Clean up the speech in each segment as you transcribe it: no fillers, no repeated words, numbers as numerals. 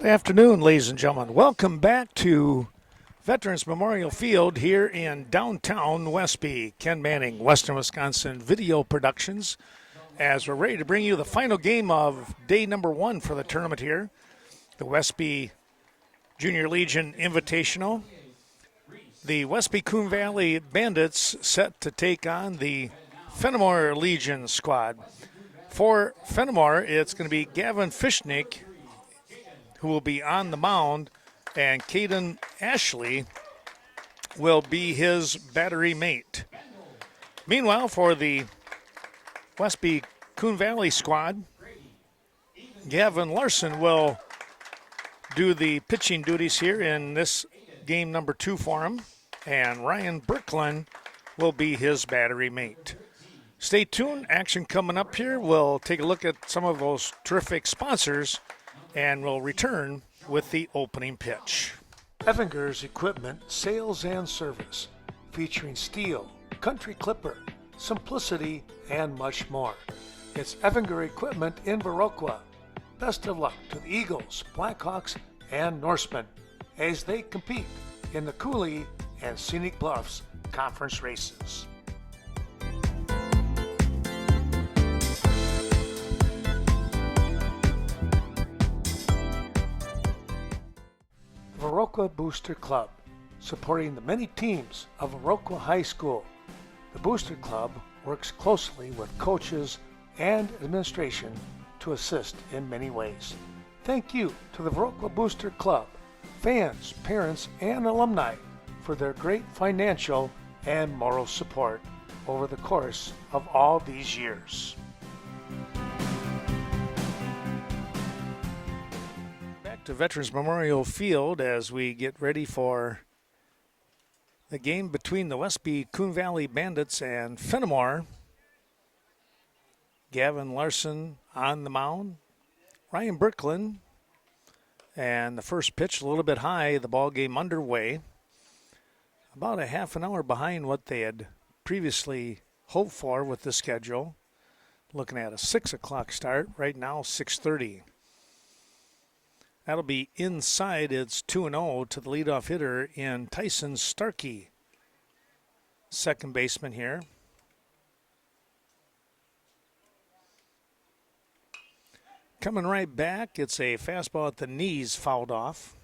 Afternoon, ladies and gentlemen. Welcome back to Veterans Memorial Field here in downtown Westby. Ken Manning, Western Wisconsin Video Productions, as we're ready to bring you the final game of day number 1 for the tournament here, the Westby Junior Legion Invitational. The Westby Coon Valley Bandits set to take on the Fennimore Legion squad. For Fennimore, it's going to be Gavin Fishnick, who will be on the mound, and Caden Ashley will be his battery mate. Meanwhile, for the Westby Coon Valley squad, Gavin Larson will do the pitching duties here in this game number 2 for him, and Ryan Birkeland will be his battery mate. Stay tuned. Action coming up here. We'll take a look at some of those terrific sponsors, and we'll return with the opening pitch. Evinger's Equipment Sales and Service, featuring steel, country clipper, simplicity, and much more. It's Evinger Equipment in Viroqua. Best of luck to the Eagles, Blackhawks, and Norsemen as they compete in the Cooley and Scenic Bluffs conference races. Viroqua Booster Club, supporting the many teams of Viroqua High School. The Booster Club works closely with coaches and administration to assist in many ways. Thank you to the Viroqua Booster Club, fans, parents, and alumni for their great financial and moral support over the course of all these years. To Veterans Memorial Field as we get ready for the game between the Westby Coon Valley Bandits and Fennimore. Gavin Larson on the mound, Ryan Birkeland, and the first pitch a little bit high, the ball game underway. About a half an hour behind what they had previously hoped for with the schedule. Looking at a 6 o'clock start, right now 6:30. That'll be inside. It's 2-0 to the leadoff hitter in Tyson Starkey, second baseman here. Coming right back, it's a fastball at the knees, fouled off.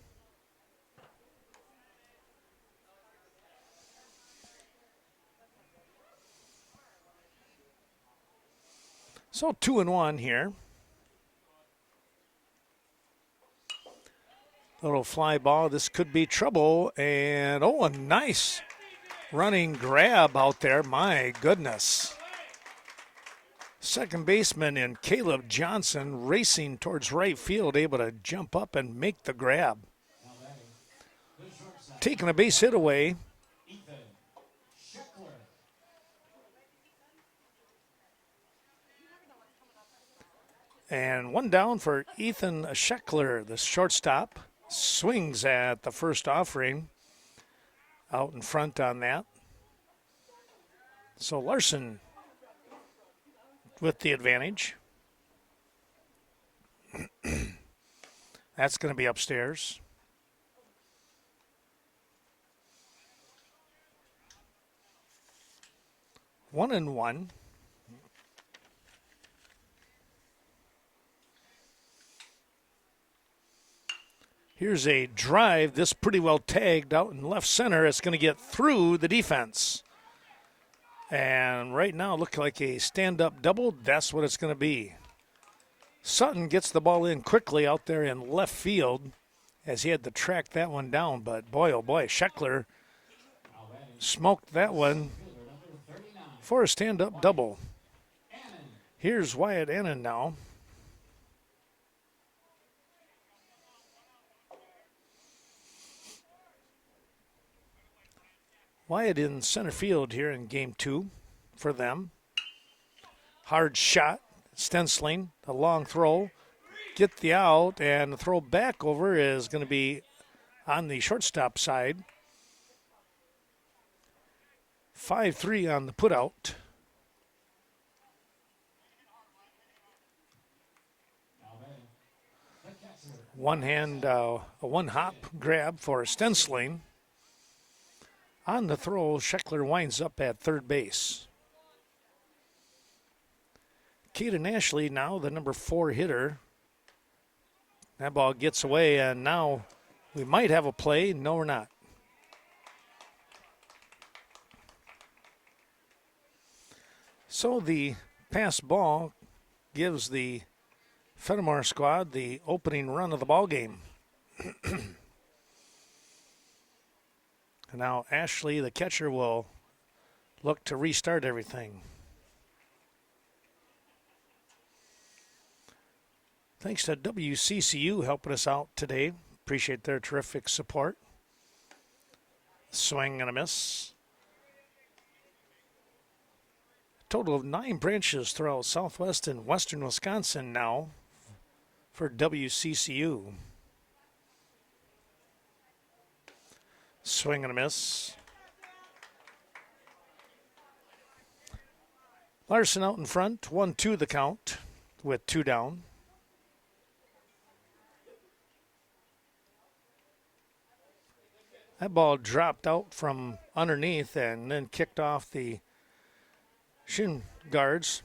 So 2-1 here. Little fly ball. This could be trouble. And, a nice running grab out there. My goodness. Second baseman in Caleb Johnson racing towards right field, able to jump up and make the grab. Taking a base hit away. And one down for Ethan Scheckler, the shortstop. Swings at the first offering, out in front on that. So Larson with the advantage. That's going to be upstairs. One and one. Here's a drive. This pretty well tagged out in left center. It's going to get through the defense. And right now, look like a stand-up double. That's what it's going to be. Sutton gets the ball in quickly out there in left field as he had to track that one down. But boy, oh boy, Scheckler smoked that one for a stand-up double. Here's Wyatt Annan now. Wyatt in center field here in game 2 for them. Hard shot, Stensling, a long throw. Get the out, and the throw back over is going to be on the shortstop side. 5-3 on the putout. One hand, a one hop grab for Stensling. On the throw, Scheckler winds up at third base. Kaden Ashley now the number 4 hitter. That ball gets away, and now we might have a play. No, we're not. So the pass ball gives the Fennimore squad the opening run of the ball game. And now Ashley, the catcher, will look to restart everything. Thanks to WCCU helping us out today. Appreciate their terrific support. Swing and a miss. Total of 9 branches throughout southwest and western Wisconsin now for WCCU. Swing and a miss. Larson out in front, 1-2 the count with 2 down. That ball dropped out from underneath and then kicked off the shin guards.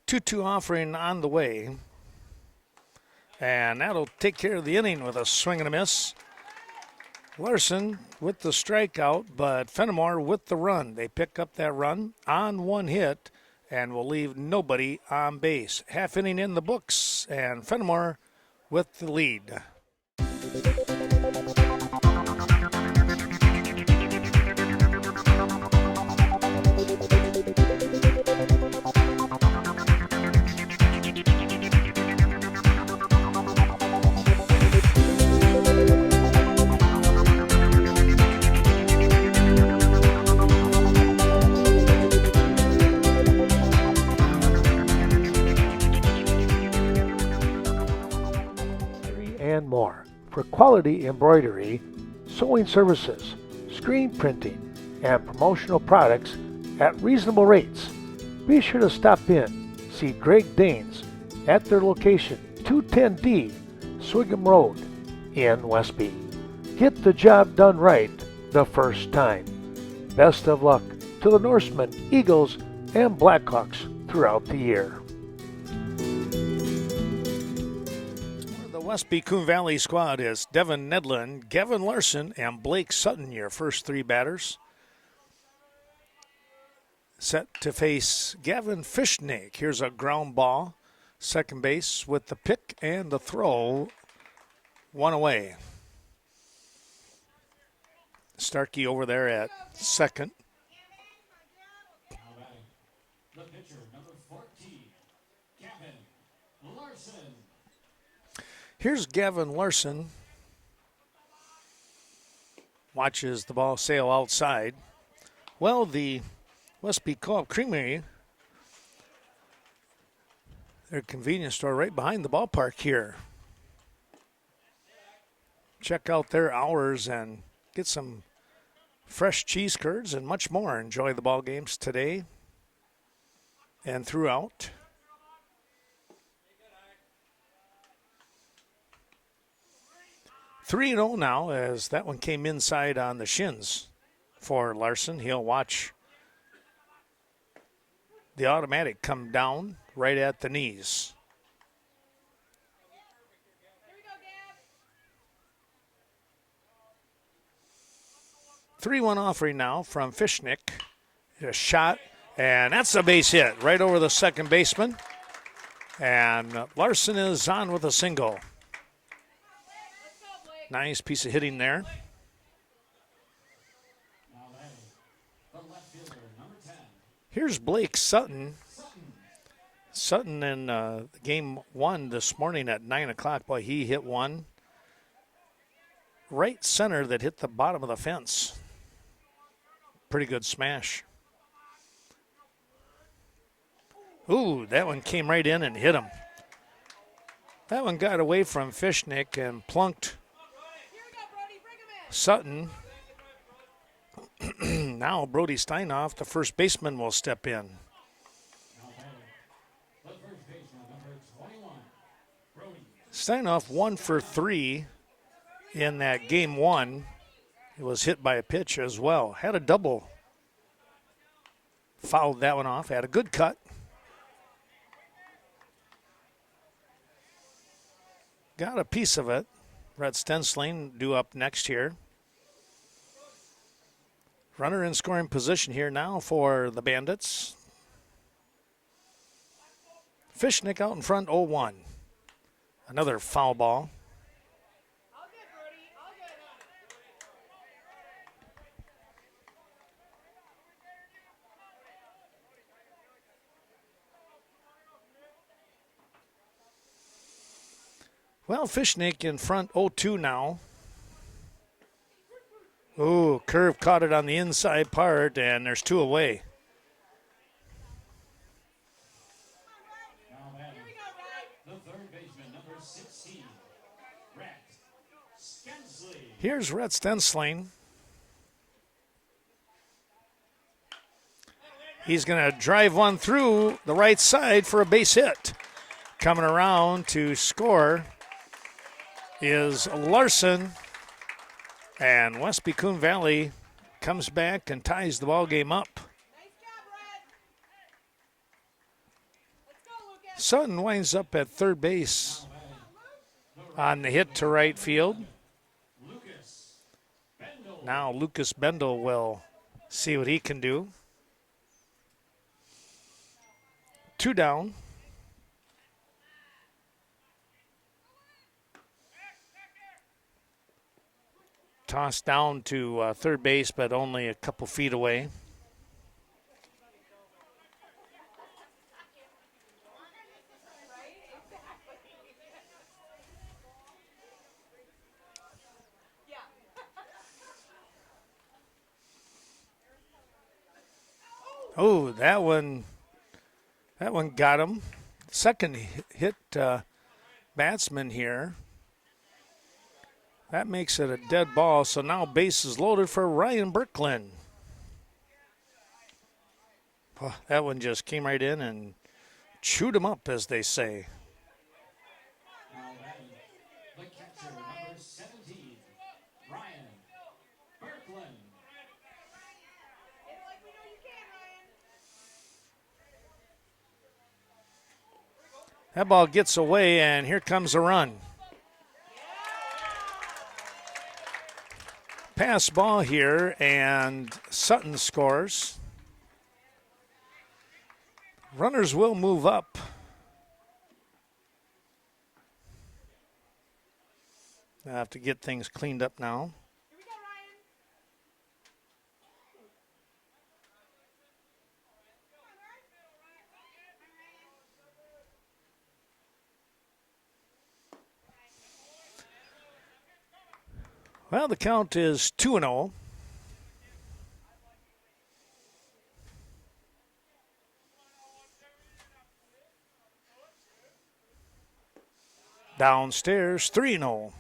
Two-two offering on the way. And that'll take care of the inning with a swing and a miss. Larson with the strikeout, but Fennimore with the run. They pick up that run on 1 hit and will leave nobody on base. Half inning in the books, and Fennimore with the lead. And more for quality embroidery, sewing services, screen printing, and promotional products at reasonable rates. Be sure to stop in, see Greg Danes at their location 210D Swigum Road in Westby. Get the job done right the first time. Best of luck to the Norsemen, Eagles, and Blackhawks throughout the year. Westby Coon Valley squad is Devin Nedlin, Gavin Larson, and Blake Sutton, your first 3 batters. Set to face Gavin Fishnick. Here's a ground ball. Second base with the pick and the throw. 1 away. Starkey over there at second. The pitcher, number 14, Gavin Larson. Here's Gavin Larson. Watches the ball sail outside. Well, the Westby Co-op Creamery, their convenience store right behind the ballpark here. Check out their hours and get some fresh cheese curds and much more. Enjoy the ball games today and throughout. 3-0 now as that one came inside on the shins for Larson. He'll watch the automatic come down right at the knees. Here we go, 3-1 offering now from Fishnick. A shot, and that's a base hit right over the second baseman. And Larson is on with a single. Nice piece of hitting there. Here's Blake Sutton. Sutton in game 1 this morning at 9 o'clock. Boy, he hit one right center that hit the bottom of the fence. Pretty good smash. Ooh, that one came right in and hit him. That one got away from Fishnick and plunked Sutton. Now Brody Steinoff, the first baseman, will step in. The first baseman, number 21, Brody. Steinoff 1 for 3 in that game one. He was hit by a pitch as well. Had a double. Fouled that one off. Had a good cut. Got a piece of it. Rhett Stensling due up next here. Runner in scoring position here now for the Bandits. Fishnick out in front, 0-1. Another foul ball. Well, Fishnick in front, 0-2 now. Ooh, curve caught it on the inside part, and there's 2 away. Now batting, the third baseman, number 16, Rhett Stensling. Here's Rhett Stensling. He's going to drive one through the right side for a base hit. Coming around to score is Larson. And Westby Coon Valley comes back and ties the ball game up. Sutton winds up at third base on the hit to right field. Now Lucas Bendel will see what he can do. 2 down. Tossed down to third base, but only a couple feet away. Oh, that one got him. Second hit batsman here. That makes it a dead ball, so now base is loaded for Ryan Birkland. Oh, that one just came right in and chewed him up, as they say. Now batting, the catcher, number 17, Ryan Birkland. That ball gets away, and here comes a run. Pass ball here, and Sutton scores. Runners will move up. I have to get things cleaned up now. Well, the count is 2-0. Downstairs, 3-0.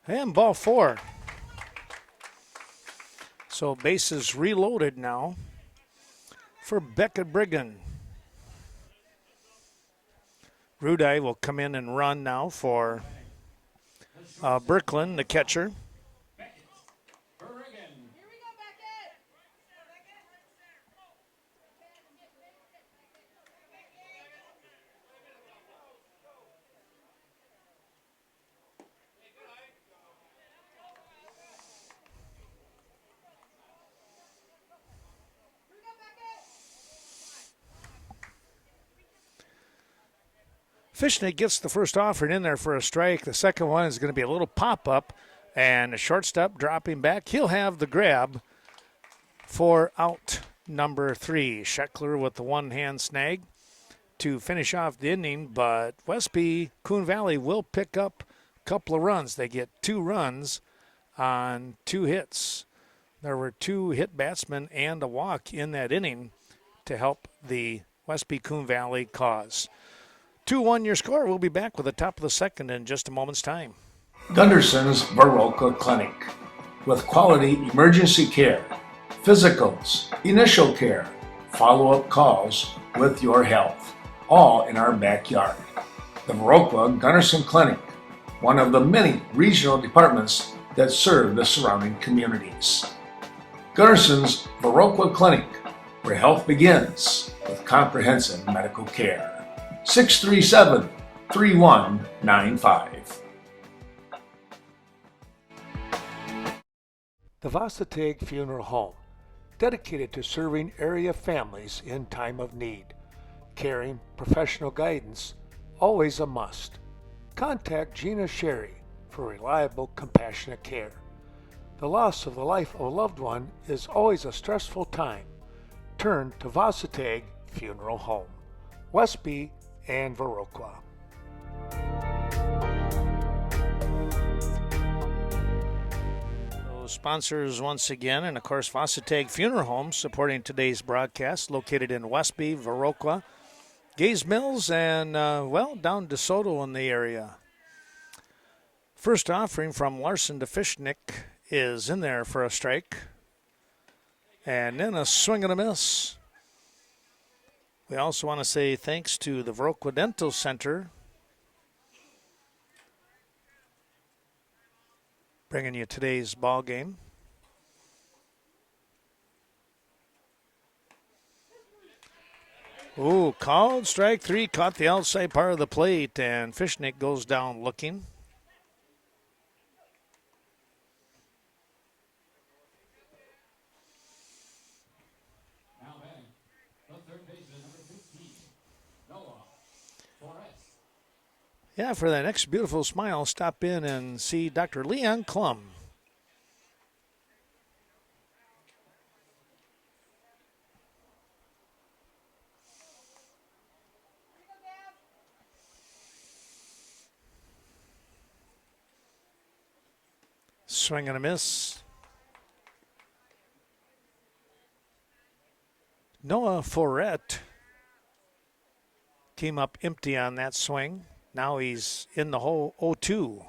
And ball 4. So bases reloaded now for Beckett Brigham. Rudai will come in and run now for Birkland, the catcher. Fishnick gets the first offer in there for a strike. The second one is going to be a little pop-up, and a shortstop dropping back. He'll have the grab for out number 3. Scheckler with the one-hand snag to finish off the inning, but Westby Coon Valley will pick up couple of runs. They get 2 runs on 2 hits. There were 2 hit batsmen and a walk in that inning to help the Westby Coon Valley cause. 2-1 your score. We'll be back with the top of the second in just a moment's time. Gunderson's Baroka Clinic, with quality emergency care, physicals, initial care, follow-up calls with your health, all in our backyard. The Baroka Gunderson Clinic, one of the many regional departments that serve the surrounding communities. Gunderson's Baroka Clinic, where health begins with comprehensive medical care. 637-3195. The Vasatag Funeral Home, dedicated to serving area families in time of need. Caring, professional guidance, always a must. Contact Gina Sherry for reliable, compassionate care. The loss of the life of a loved one is always a stressful time. Turn to Vasatag Funeral Home, Westby and Viroqua. Sponsors once again, and of course Vasatag Funeral Home supporting today's broadcast, located in Westby, Viroqua, Gaze Mills, and down DeSoto in the area. First offering from Larson to Fishnick is in there for a strike, and then a swing and a miss. We also want to say thanks to the Viroqua Dental Center, bringing you today's ball game. Ooh, called strike 3, caught the outside part of the plate, and Fishnick goes down looking. Now batting, the third baseman, number 15, Noah Forrest. Yeah, for that next beautiful smile, stop in and see Dr. Leon Klum. Swing and a miss. Noah Forret came up empty on that swing. Now he's in the hole 0-2.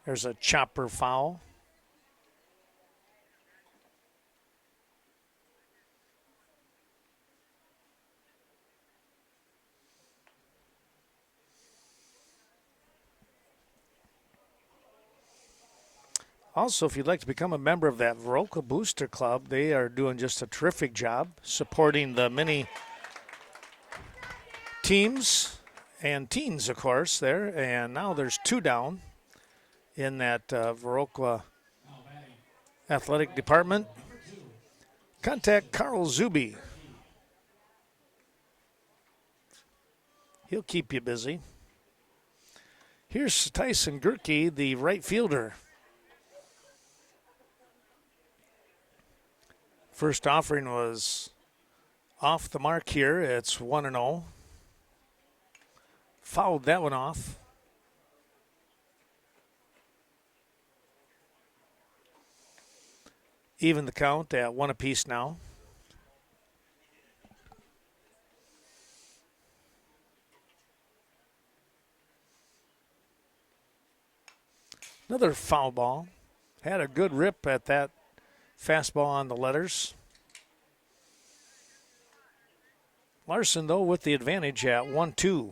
There's a chopper foul. Also, if you'd like to become a member of that Viroqua Booster Club, they are doing just a terrific job supporting the many teams and teens, of course, there. And now there's 2 down in that Viroqua athletic department. Contact Carl Zuby. He'll keep you busy. Here's Tyson Gerke, the right fielder. First offering was off the mark here. It's 1-0. Fouled that one off. Even the count at 1 apiece now. Another foul ball. Had a good rip at that fastball on the letters. Larson, though, with the advantage at 1-2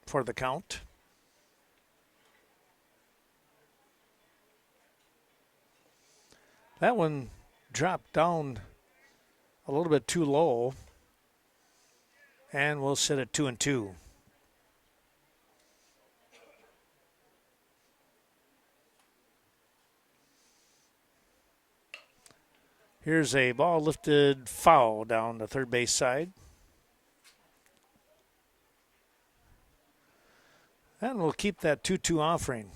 for the count. That one dropped down a little bit too low, and we'll sit at 2-2. Here's a ball lifted foul down the third base side. And we'll keep that 2-2 offering.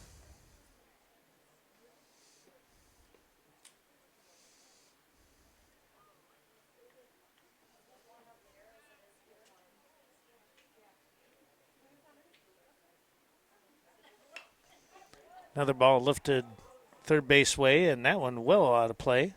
Another ball lifted third base way, and that one well out of play.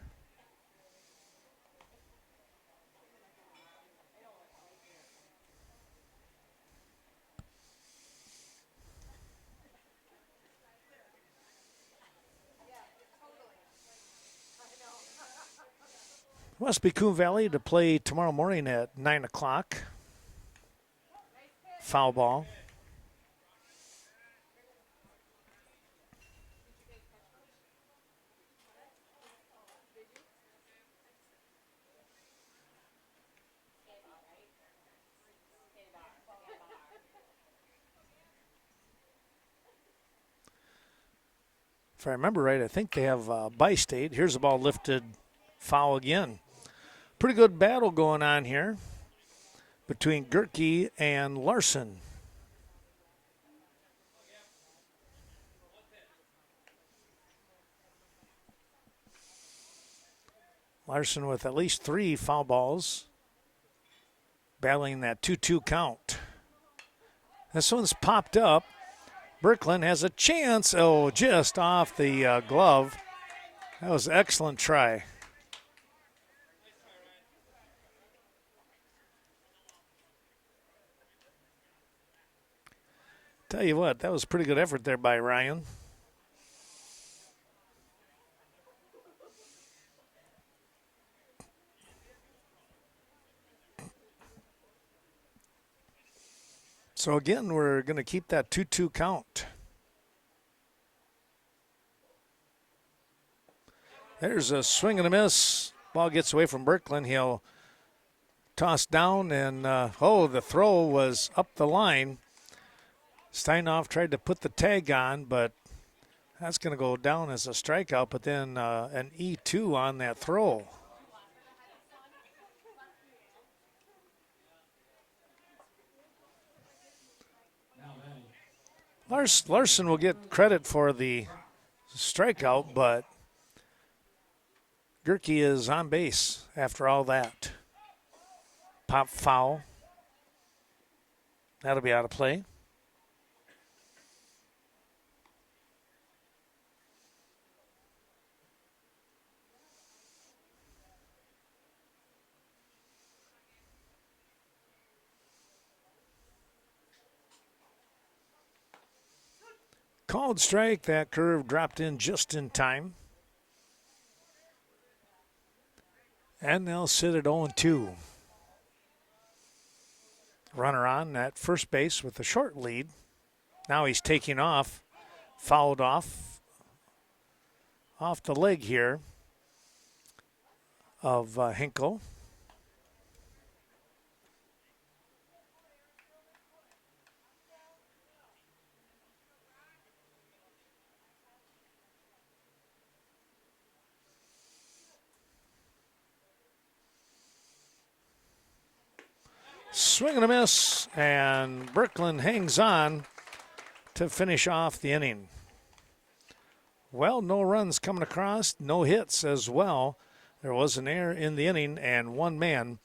Westby Coon Valley to play tomorrow morning at 9 o'clock. Foul ball. If I remember right, I think they have Bi-State. Here's the ball lifted, foul again. Pretty good battle going on here between Gerke and Larson. Larson with at least 3 foul balls, battling that 2-2 count. This one's popped up. Birkeland has a chance. Oh, just off the glove. That was an excellent try. Tell you what, that was a pretty good effort there by Ryan. So again, we're going to keep that 2-2 count. There's a swing and a miss. Ball gets away from Birkeland. He'll toss down, and the throw was up the line. Steinhoff tried to put the tag on, but that's going to go down as a strikeout, but then an E2 on that throw. Larson will get credit for the strikeout, but Gerke is on base after all that. Pop foul. That'll be out of play. Called strike. That curve dropped in just in time. And they'll sit at 0-2. Runner on at first base with a short lead. Now he's taking off. Fouled off the leg here of Hinkle. Swing and a miss, and Birkeland hangs on to finish off the inning. Well, no runs coming across, no hits as well. There was an error in the inning and one man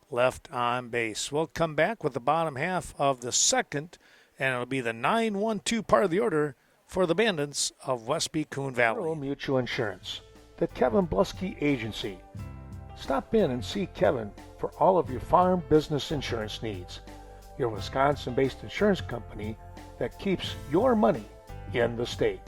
left on base. We'll come back with the bottom half of the second, and it'll be the 9-1-2 part of the order for the Bandits of Westby Coon Valley. Rural Mutual Insurance, the Kevin Blusky Agency. Stop in and see Kevin for all of your farm business insurance needs. Your Wisconsin-based insurance company that keeps your money in the state.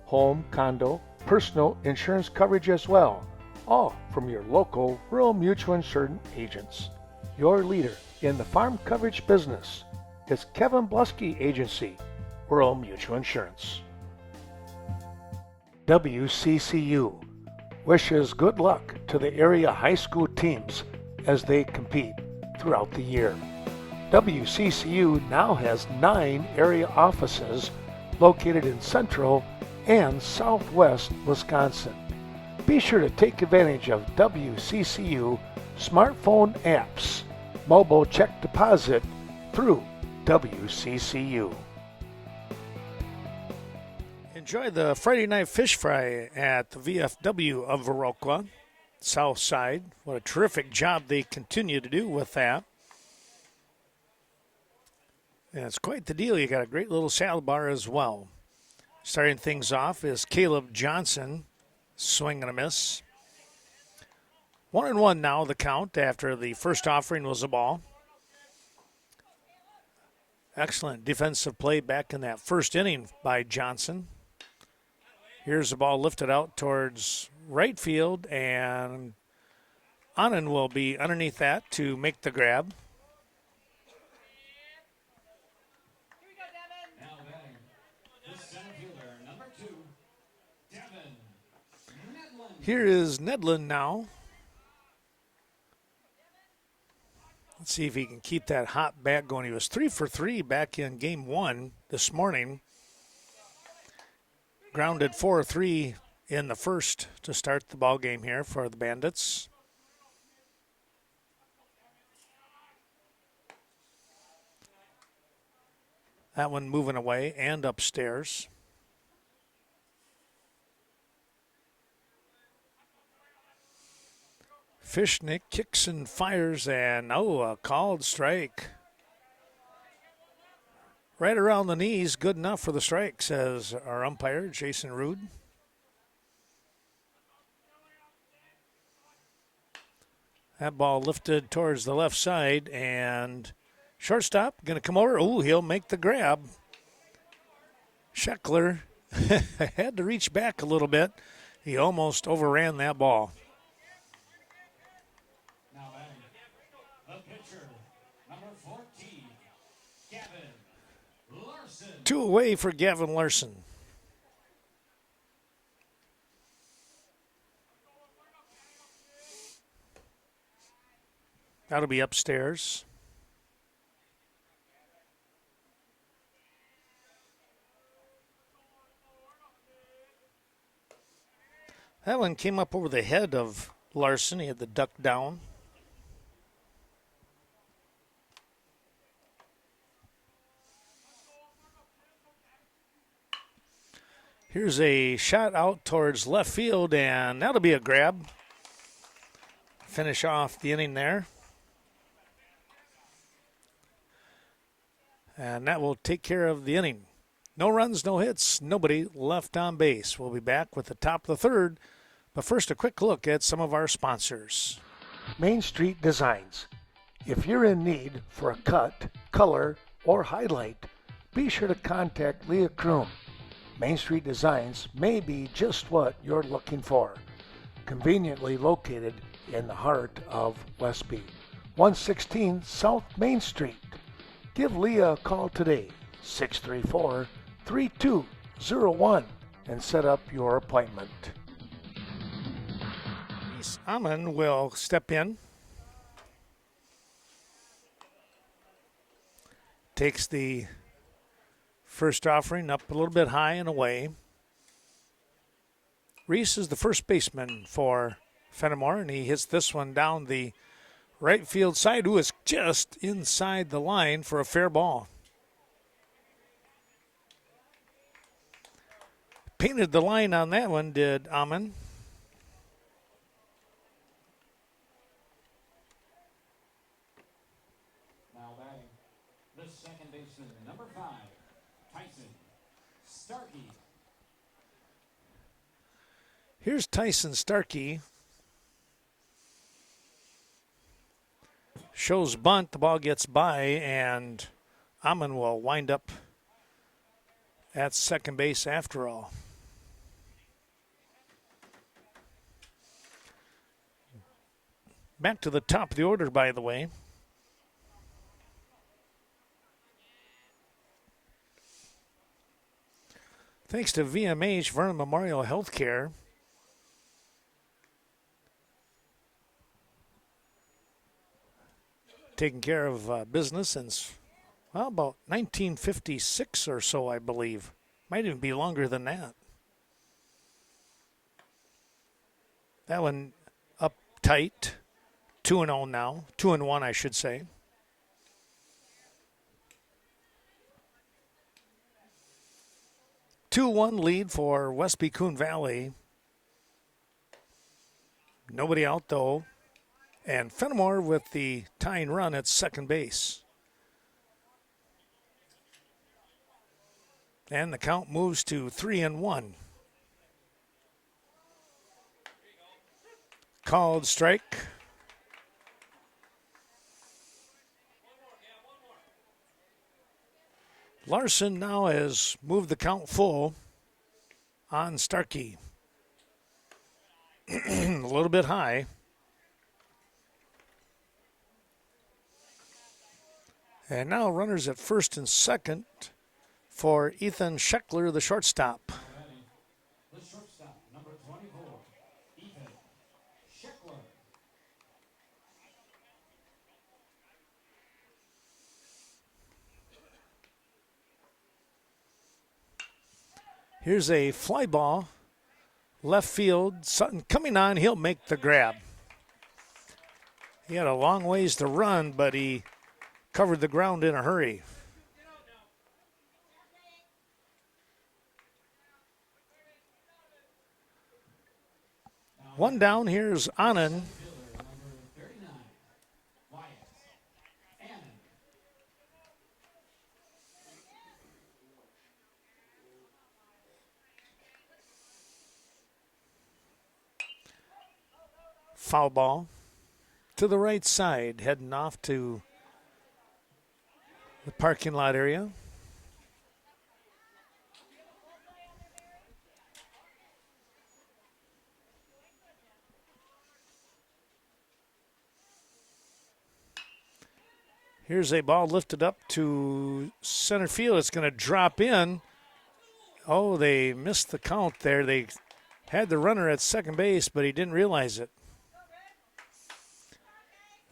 Home, condo, personal insurance coverage as well, all from your local Rural Mutual Insurance agents. Your leader in the farm coverage business is Kevin Blusky Agency, Rural Mutual Insurance. WCCU wishes good luck to the area high school teams as they compete throughout the year. WCCU now has 9 area offices located in central and southwest Wisconsin. Be sure to take advantage of WCCU smartphone apps, mobile check deposit through WCCU. Enjoy the Friday night fish fry at the VFW of Viroqua, South Side. What a terrific job they continue to do with that. And it's quite the deal. You got a great little salad bar as well. Starting things off is Caleb Johnson, swing and a miss. 1-1 now the count after the first offering was a ball. Excellent defensive play back in that first inning by Johnson. Here's the ball lifted out towards right field, and Anand will be underneath that to make the grab. Now batting, the center fielder, number 2, Devin Nedlin. Here is Nedlin now. Let's see if he can keep that hot bat going. He was 3 for 3 back in game 1 this morning. Grounded 4-3 in the first to start the ball game here for the Bandits. That one moving away and upstairs. Fishnick kicks and fires, and a called strike. Right around the knees, good enough for the strike, says our umpire, Jason Rude. That ball lifted towards the left side, and shortstop going to come over. Oh, he'll make the grab. Scheckler had to reach back a little bit. He almost overran that ball. Now batting, the pitcher, number 14, Gavin Larson. 2 away for Gavin Larson. That'll be upstairs. That one came up over the head of Larson. He had the duck down. Here's a shot out towards left field, and that'll be a grab. Finish off the inning there. And that will take care of the inning. No runs, no hits, nobody left on base. We'll be back with the top of the third. But first, a quick look at some of our sponsors. Main Street Designs. If you're in need for a cut, color, or highlight, be sure to contact Leah Kroom. Main Street Designs may be just what you're looking for. Conveniently located in the heart of Westby. 116 South Main Street. Give Leah a call today, 634-3201, and set up your appointment. Amon will step in. Takes the first offering up a little bit high and away. Reese is the first baseman for Fennimore, and he hits this one down the right field side, who is just inside the line for a fair ball. Painted the line on that one, did Amon. Now batting, the second baseman, number 5, Tyson Starkey. Here's Tyson Starkey. Shows bunt, the ball gets by, and Amon will wind up at second base after all. Back to the top of the order, by the way. Thanks to VMH, Vernon Memorial Healthcare. Taking care of business since, well, about 1956 or so, I believe. Might even be longer than that. That one up tight. 2-0 now. 2-1, I should say. Two-one lead for Westby Coon Valley. Nobody out, though. And Fennimore with the tying run at second base. And the count moves to 3-1. Called strike. Larson now has moved the count full on Starkey. A little bit high. And now runners at first and second for Ethan Scheckler, the shortstop. The shortstop, number 24, Ethan Scheckler. Here's a fly ball, left field. Sutton coming on, he'll make the grab. He had a long ways to run, but he covered the ground in a hurry. One down, here's Anand. Fielder, number 39, Wyatt Annan. Foul ball to the right side, heading off to the parking lot area. Here's a ball lifted up to center field. It's going to drop in. Oh, they missed the count there. They had the runner at second base, but he didn't realize it.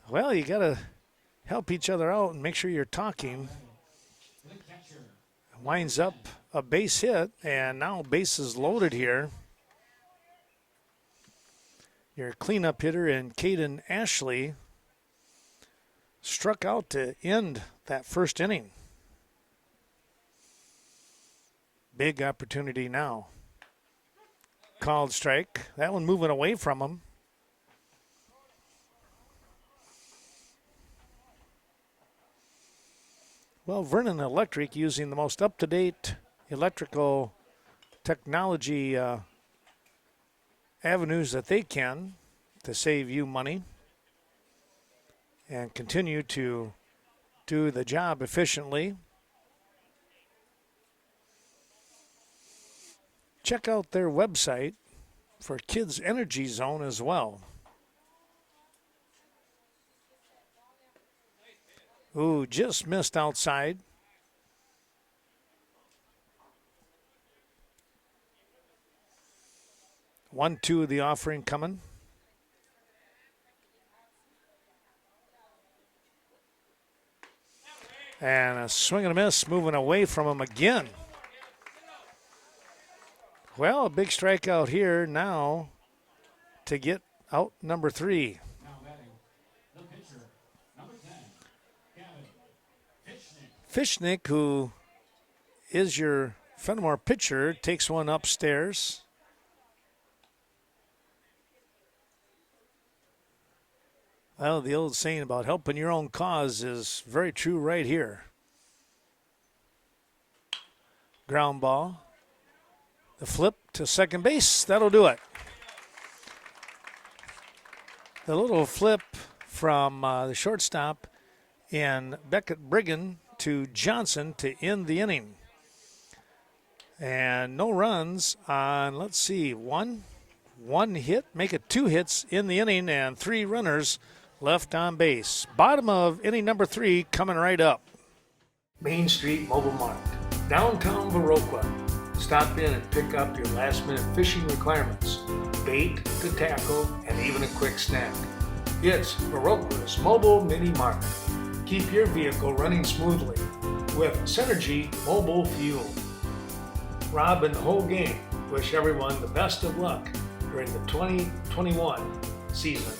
Well, you got to help each other out and make sure you're talking. The catcher, Winds up a base hit, and now base is loaded here. Your cleanup hitter in Caden Ashley struck out to end that first inning. Big opportunity now. Called strike. That one moving away from him. Well, Vernon Electric, using the most up-to-date electrical technology avenues that they can to save you money and continue to do the job efficiently. Check out their website for Kids Energy Zone as well. Ooh, just missed outside. One, two of the offering coming. And a swing and a miss, moving away from him again. Well, a big strikeout here now to get out number 3. now batting, the pitcher, number 10, Gavin Fishnick. Fishnick, who is your Fennimore pitcher, takes one upstairs. Well, the old saying about helping your own cause is very true right here. Ground ball. The flip to second base. That'll do it. The little flip from the shortstop in Beckett Brigham to Johnson to end the inning. And no runs on, let's see, one hit, make it 2 hits in the inning, and 3 runners left on base. Bottom of inning number 3 coming right up. Main Street Mobile Mart, downtown Viroqua. Stop in and pick up your last-minute fishing requirements, bait to tackle, and even a quick snack. It's Viroqua's Mobile Mini Mart. Keep your vehicle running smoothly with Synergy Mobile Fuel. Rob and the whole gang wish everyone the best of luck during the 2021 season.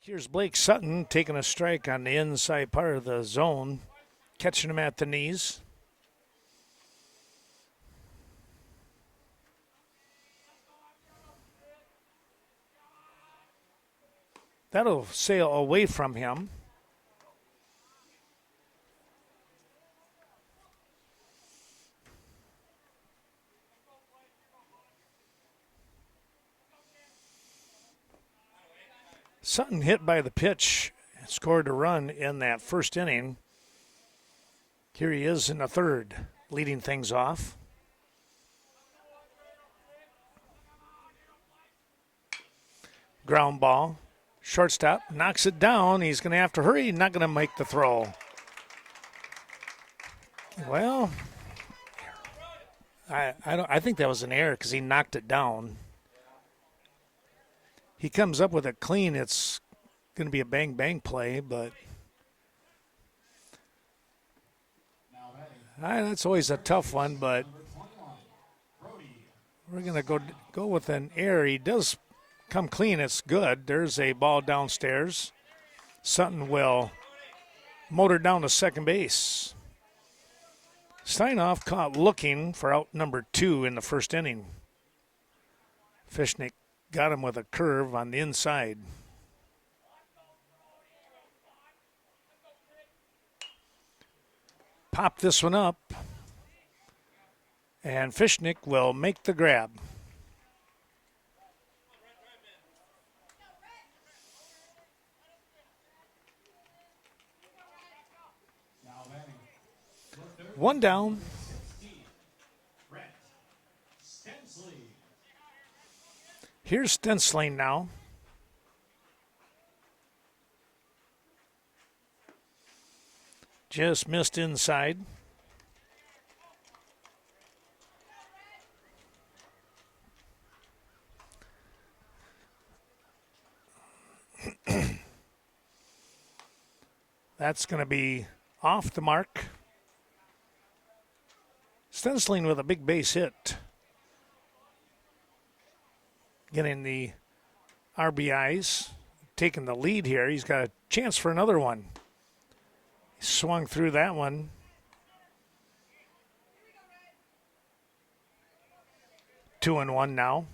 Here's Blake Sutton taking a strike on the inside part of the zone, catching him at the knees. That'll sail away from him. Sutton hit by the pitch, scored a run in that first inning. Here he is in the third, leading things off. Ground ball. Shortstop knocks it down. He's going to have to hurry. Not going to make the throw. Well, I think that was an error because he knocked it down. He comes up with it clean. It's going to be a bang-bang play, but that's always a tough one, but we're going to go with an error. He does come clean. It's good. There's a ball downstairs. Sutton will motor down to second base. Steinoff caught looking for out number 2 in the first inning. Fishnick got him with a curve on the inside. Pop this one up, and Fishnick will make the grab. One down. Here's Stensling now. Just missed inside. That's going to be off the mark. Stensling with a big base hit. Getting the RBIs, taking the lead here. He's got a chance for another one. He swung through that one. Two and one now.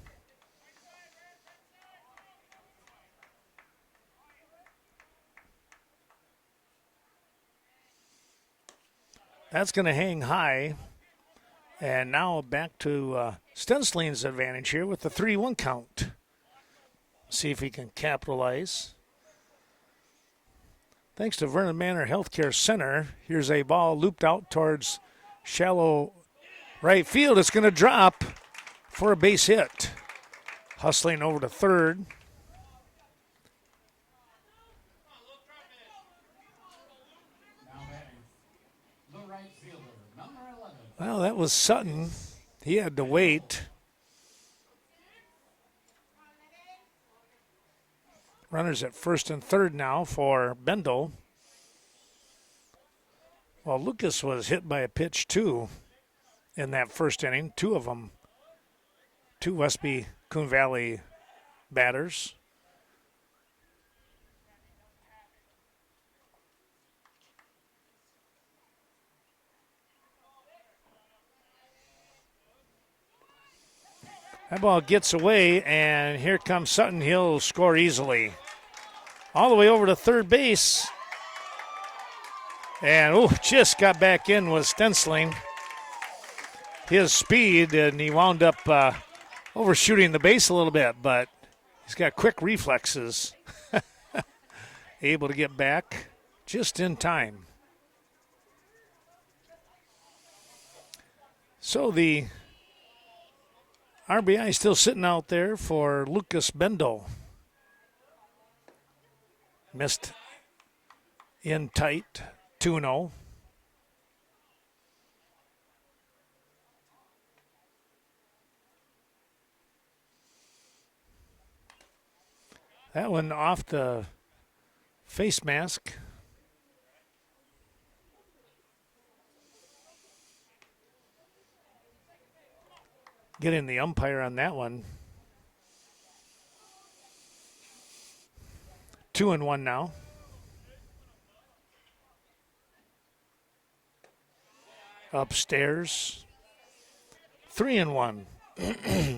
That's going to hang high. And now back to Stensling's advantage here with the 3-1 count. See if he can capitalize. Thanks to Vernon Manor Healthcare Center, here's a ball looped out towards shallow right field. It's going to drop for a base hit. Hustling over to third. Well, that was Sutton. He had to wait. Runners at first and third now for Bendel. Well, Lucas was hit by a pitch, too, in that first inning. Two of them. Two Westby Coon Valley batters. That ball gets away, and here comes Sutton. He'll score easily. All the way over to third base. And, just got back in with Stensling. His speed, and he wound up overshooting the base a little bit, but he's got quick reflexes. Able to get back just in time. So the RBI still sitting out there for Lucas Bendel. Missed in tight, 2-0. That one off the face mask. Getting the umpire on that one. 2-1 now. Upstairs, 3-1.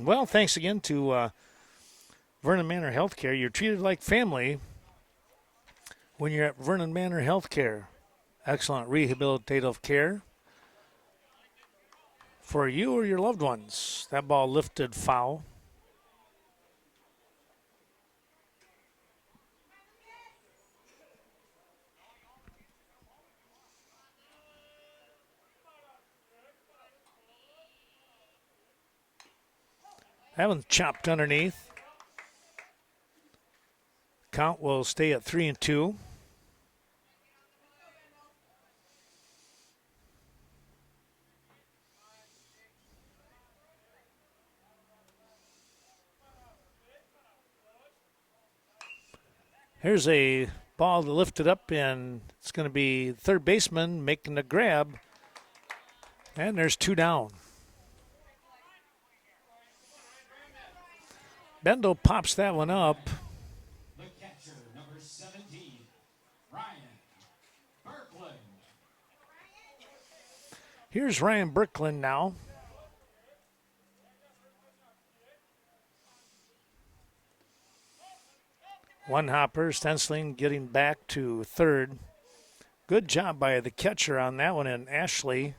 Well, thanks again to Vernon Manor Healthcare. You're treated like family when you're at Vernon Manor Healthcare. Excellent rehabilitative care for you or your loved ones. That ball lifted foul. That one's chopped underneath. Count will stay at 3-2. Here's a ball lifted up, and it's going to be third baseman making the grab. And there's 2 down. Bendel pops that one up. The catcher, number 17, Ryan Berkland. Here's Ryan Berkland now. One hopper, Stensling getting back to third. Good job by the catcher on that one, and Ashley.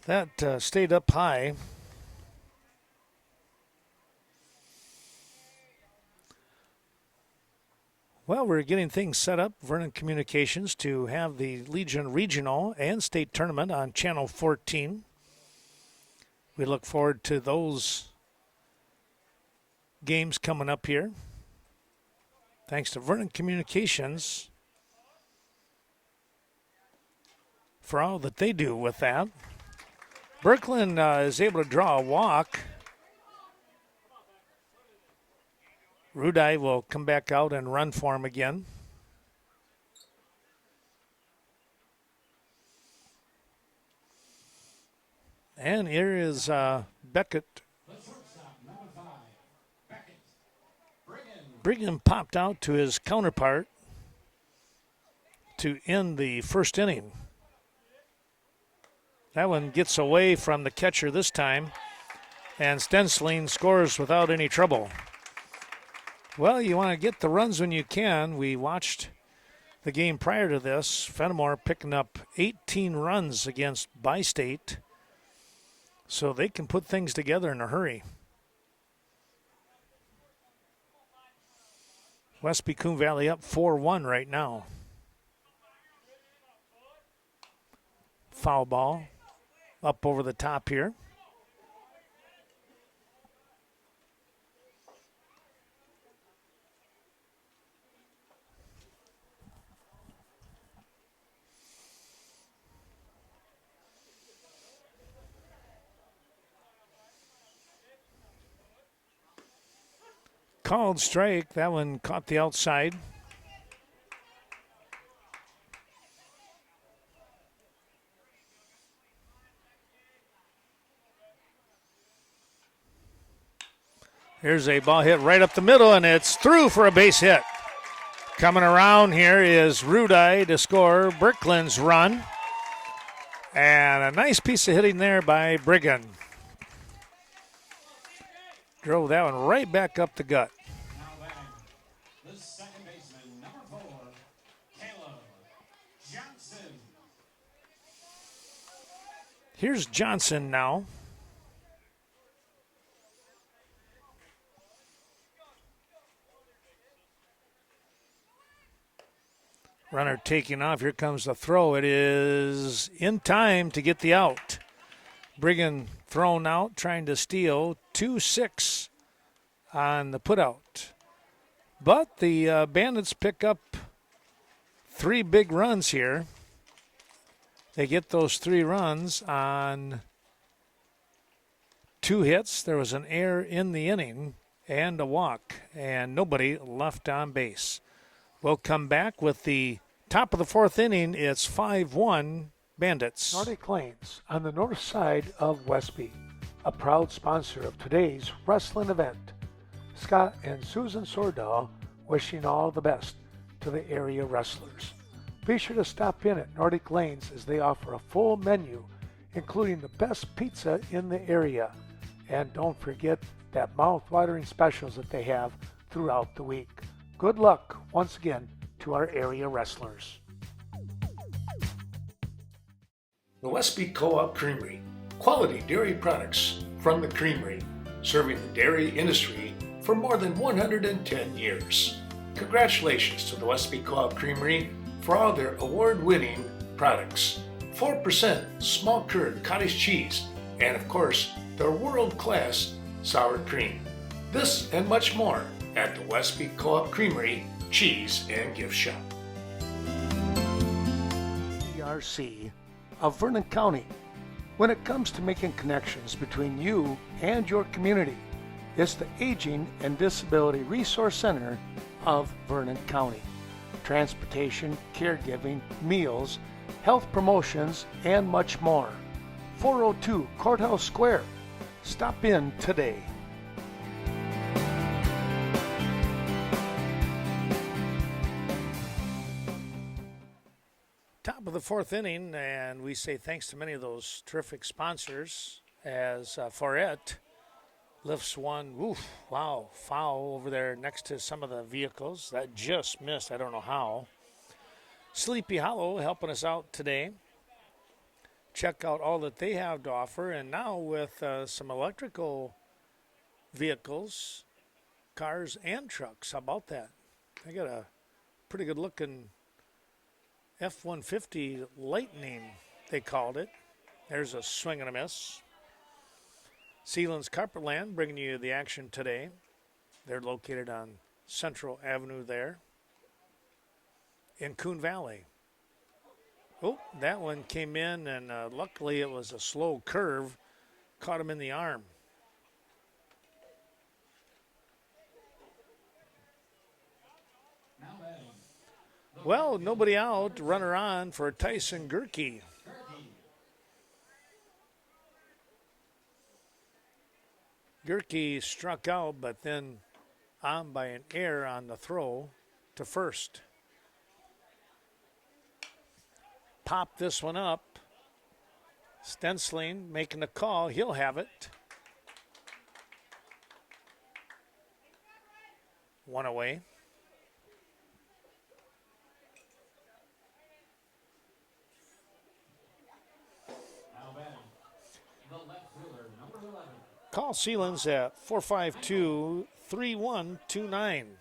That stayed up high. Well, we're getting things set up, Vernon Communications, to have the Legion Regional and State Tournament on Channel 14. We look forward to those games coming up here. Thanks to Vernon Communications for all that they do with that. Berkland is able to draw a walk. Rudai will come back out and run for him again. And here is Beckett. The shortstop, number 5, Beckett. Brigham popped out to his counterpart to end the first inning. That one gets away from the catcher this time, and Stensling scores without any trouble. Well, you want to get the runs when you can. We watched the game prior to this. Fennimore picking up 18 runs against Bi-State, so they can put things together in a hurry. Westby Coon Valley up 4-1 right now. Foul ball up over the top here. Called strike. That one caught the outside. Here's a ball hit right up the middle, and it's through for a base hit. Coming around here is Rudai to score Berkland's run. And a nice piece of hitting there by Brigham. Drove that one right back up the gut. Now batting, the second baseman, number 4, Caleb Johnson. Here's Johnson now. Runner taking off. Here comes the throw. It is in time to get the out. Brigham thrown out, trying to steal 2-6 on the putout. But the Bandits pick up 3 big runs here. They get those 3 runs on 2 hits. There was an error in the inning and a walk, and nobody left on base. We'll come back with the top of the fourth inning. It's 5-1 Bandits. Nordic Lanes on the north side of Westby, a proud sponsor of today's wrestling event. Scott and Susan Sordahl wishing all the best to the area wrestlers. Be sure to stop in at Nordic Lanes as they offer a full menu, including the best pizza in the area. And don't forget that mouth-watering specials that they have throughout the week. Good luck once again to our area wrestlers. The Westby Co-op Creamery. Quality dairy products from the creamery, serving the dairy industry for more than 110 years. Congratulations to the Westby Co-op Creamery for all their award-winning products. 4% small curd cottage cheese, and of course, their world-class sour cream. This and much more at the Westby Co-op Creamery Cheese and Gift Shop. ERC of Vernon County. When it comes to making connections between you and your community, it's the Aging and Disability Resource Center of Vernon County. Transportation, caregiving, meals, health promotions, and much more. 402 Courthouse Square. Stop in today. Top of the fourth inning, and we say thanks to many of those terrific sponsors as Forette lifts one, foul over there next to some of the vehicles. That just missed, I don't know how. Sleepy Hollow helping us out today. Check out all that they have to offer, and now with some electrical vehicles, cars and trucks. How about that? They got a pretty good looking F-150 Lightning, they called it. There's a swing and a miss. Sealand's Carpetland bringing you the action today. They're located on Central Avenue there in Coon Valley. Oh, that one came in, and luckily it was a slow curve. Caught him in the arm. Now batting. Well, nobody out. Runner on for Tyson Gerke. Gerke struck out, but then on by an error on the throw to first. Pop this one up. Stensling making the call. He'll have it. One away. Now batting. The left fielder, number 11. Call Sealands at 452-3129.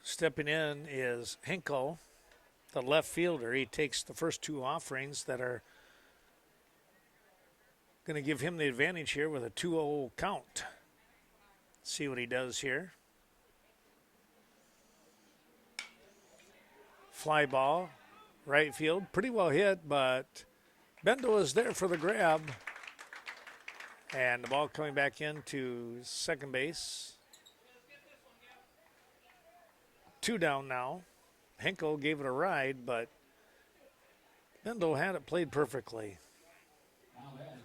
Stepping in is Hinkle, the left fielder. He takes the first two offerings that are going to give him the advantage here with a 2-0 count. See what he does here. Fly ball, right field. Pretty well hit, but Bendo is there for the grab. And the ball coming back into second base. 2 down now. Hinkle gave it a ride, but Bendo had it played perfectly. Now batting.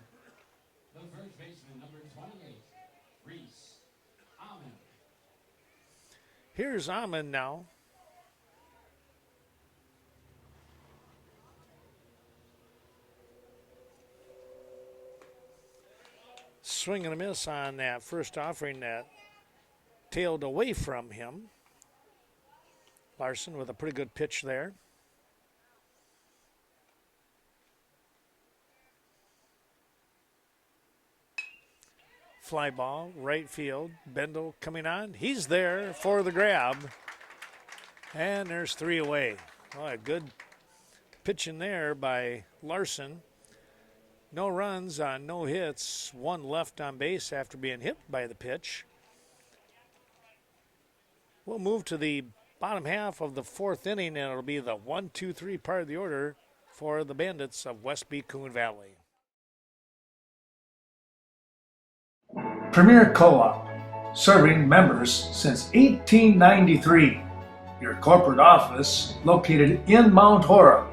The first baseman, number 28, Reese Almond. Here's Amon now. Swing and a miss on that first offering that tailed away from him. Larson with a pretty good pitch there. Fly ball, right field. Bendel coming on. He's there for the grab. And there's 3 away. Well, a good pitch in there by Larson. No runs on no hits. 1 left on base after being hit by the pitch. We'll move to the bottom half of the fourth inning, and it'll be the 1-2-3 part of the order for the Bandits of Westby Coon Valley. Premier Co-op, serving members since 1893. Your corporate office located in Mount Horeb.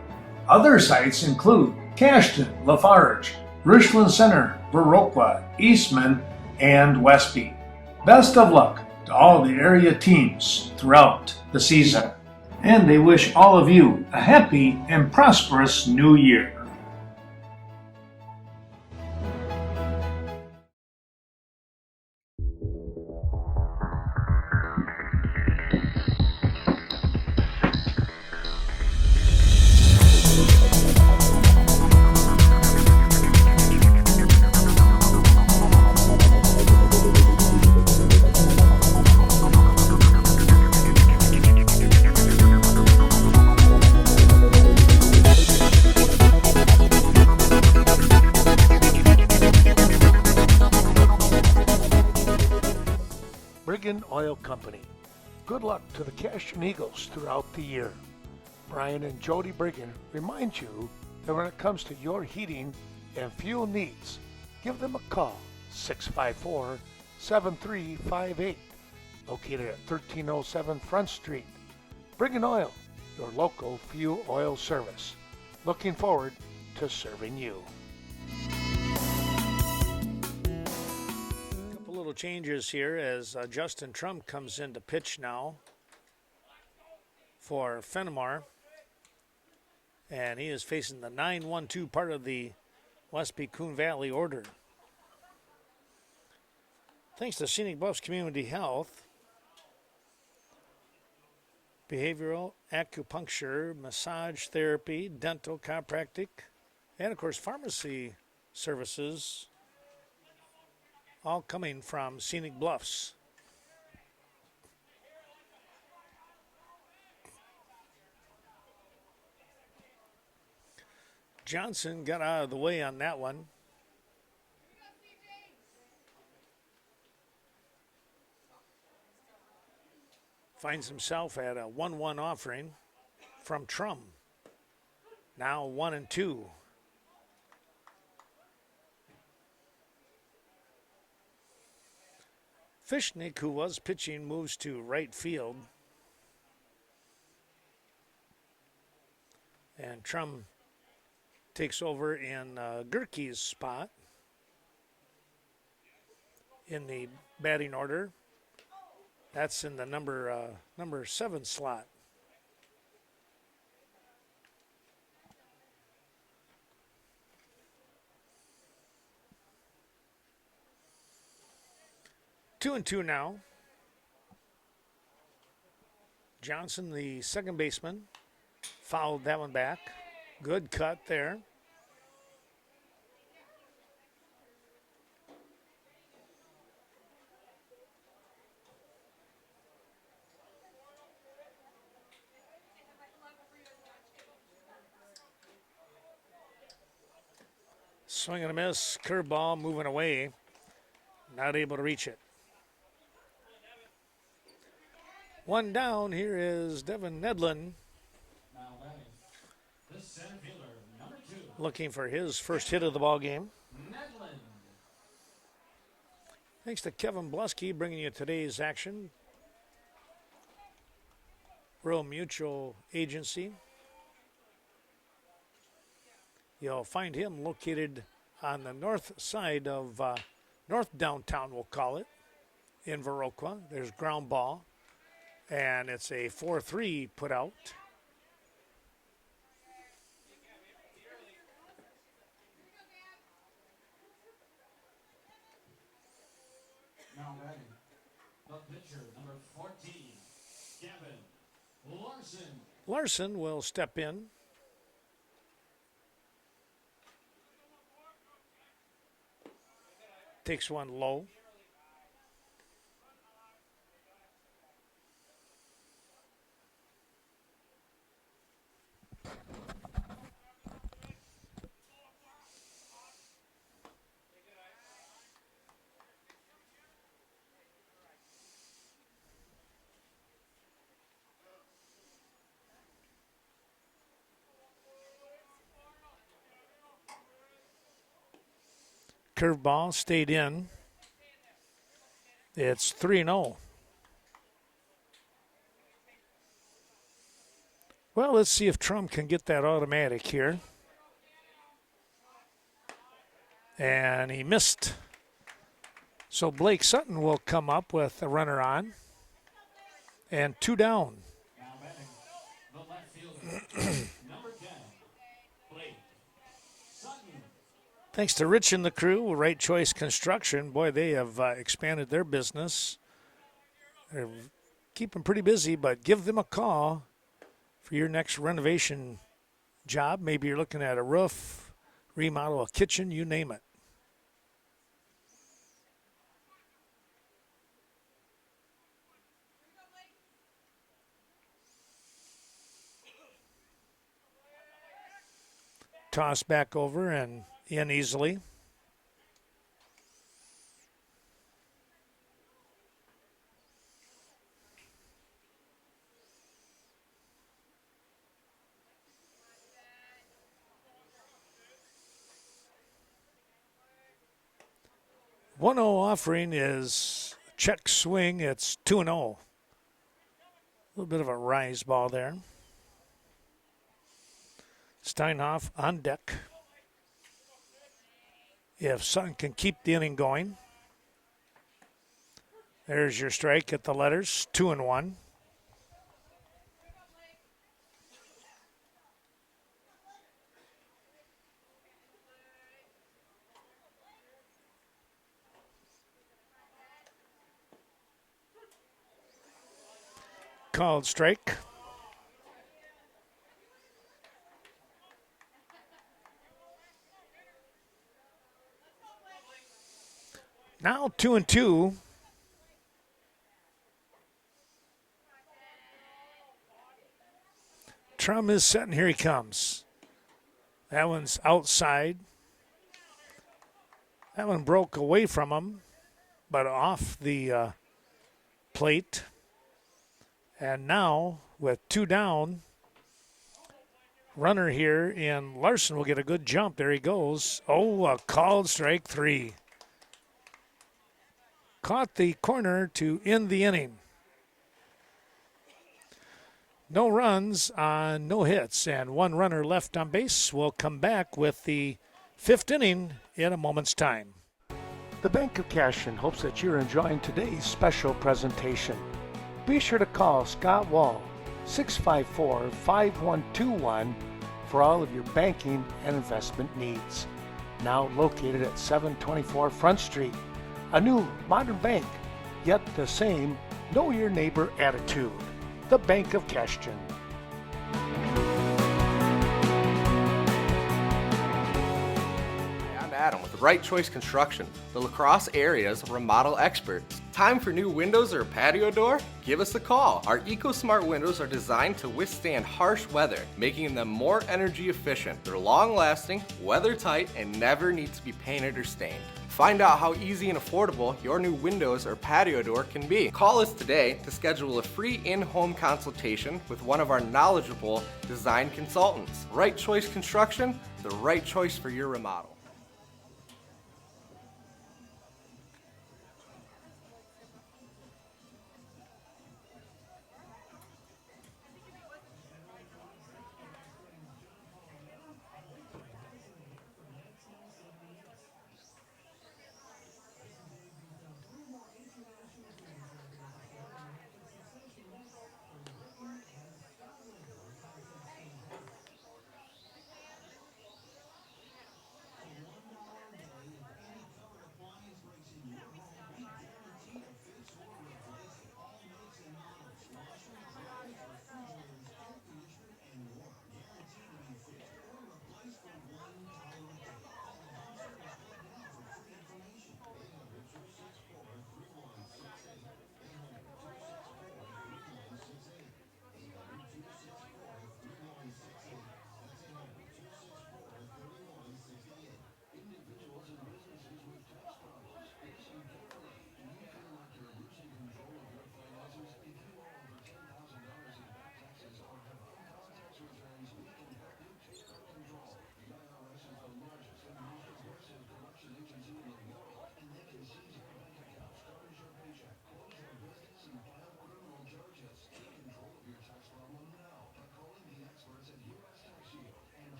Other sites include Cashton, Lafarge, Richland Center, Viroqua, Eastman, and Westby. Best of luck to all the area teams throughout the season, and they wish all of you a happy and prosperous new year. Brigham Oil Company. Good luck to the Cashton Eagles throughout the year. Brian and Jody Brigham remind you that when it comes to your heating and fuel needs, give them a call, 654-7358, located at 1307 Front Street. Brigham Oil, your local fuel oil service. Looking forward to serving you. Little changes here as Justin Trump comes in to pitch now for Fennimore, and he is facing the 9-1-2 part of the Westby Coon Valley order. Thanks to Scenic Bluffs Community Health, behavioral, acupuncture, massage therapy, dental, chiropractic, and of course pharmacy services, all coming from Scenic Bluffs. Johnson got out of the way on that one. Finds himself at a 1-1 offering from Trum. Now 1-2. Fishnick, who was pitching, moves to right field. And Trum takes over in Gerke's spot in the batting order. That's in the number 7 slot. Two and two now. Johnson, the second baseman, fouled that one back. Good cut there. Swing and a miss, curveball moving away. Not able to reach it. One down, here is Devin Nedlin. Now batting, the center fielder, number 2. Looking for his first hit of the ball game. Nedlin. Thanks to Kevin Blusky bringing you today's action. Rural Mutual Agency. You'll find him located on the north side of North Downtown, we'll call it, in Viroqua. There's ground ball, and it's a 4-3 put out. Now batting, the pitcher, number 14, Gavin Larson. Larson will step in. Takes one low. Curveball stayed in. It's 3-0. Well, let's see if Trump can get that automatic here. And he missed. So Blake Sutton will come up with a runner on. And 2 down. Now batting, the left fielder, number 10, Blake Sutton. Thanks to Rich and the crew, Right Choice Construction. Boy, they have expanded their business. They're keeping pretty busy, but give them a call for your next renovation job. Maybe you're looking at a roof, remodel a kitchen, you name it. Toss back over and in easily. One 0 offering is check swing. It's 2-0. A little bit of a rise ball there. Steinhoff on deck. If Sutton can keep the inning going. There's your strike at the letters, 2-1. Called strike. Now 2-2. Trum is setting. Here he comes. That one's outside. That one broke away from him, but off the plate. And now, with 2 down, runner here in Larson will get a good jump. There he goes. Oh, a called strike 3. Caught the corner to end the inning. No runs on no hits, and 1 runner left on base. We'll come back with the 5th inning in a moment's time. The Bank of Cashion hopes that you're enjoying today's special presentation. Be sure to call Scott Wall, 654-5121, for all of your banking and investment needs. Now located at 724 Front Street. A new, modern bank, yet the same know your neighbor attitude. The Bank of Cashion. I'm Adam with Right Choice Construction, the La Crosse area's remodel experts. Time for new windows or a patio door? Give us a call. Our EcoSmart windows are designed to withstand harsh weather, making them more energy efficient. They're long-lasting, weather-tight, and never need to be painted or stained. Find out how easy and affordable your new windows or patio door can be. Call us today to schedule a free in-home consultation with one of our knowledgeable design consultants. Right Choice Construction, the right choice for your remodel.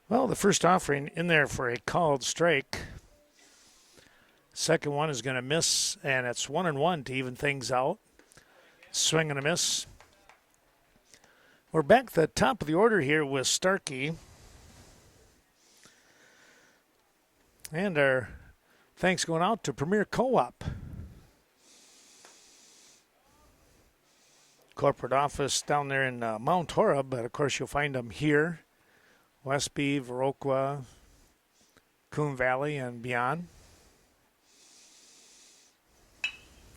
Well, the first offering in there for a called strike. Second one is going to miss, and it's 1-1 to even things out. Swing and a miss. We're back at the top of the order here with Starkey. And our thanks going out to Premier Co-op. Corporate office down there in Mount Horeb, but of course you'll find them here. Westby, Viroqua, Coon Valley, and beyond.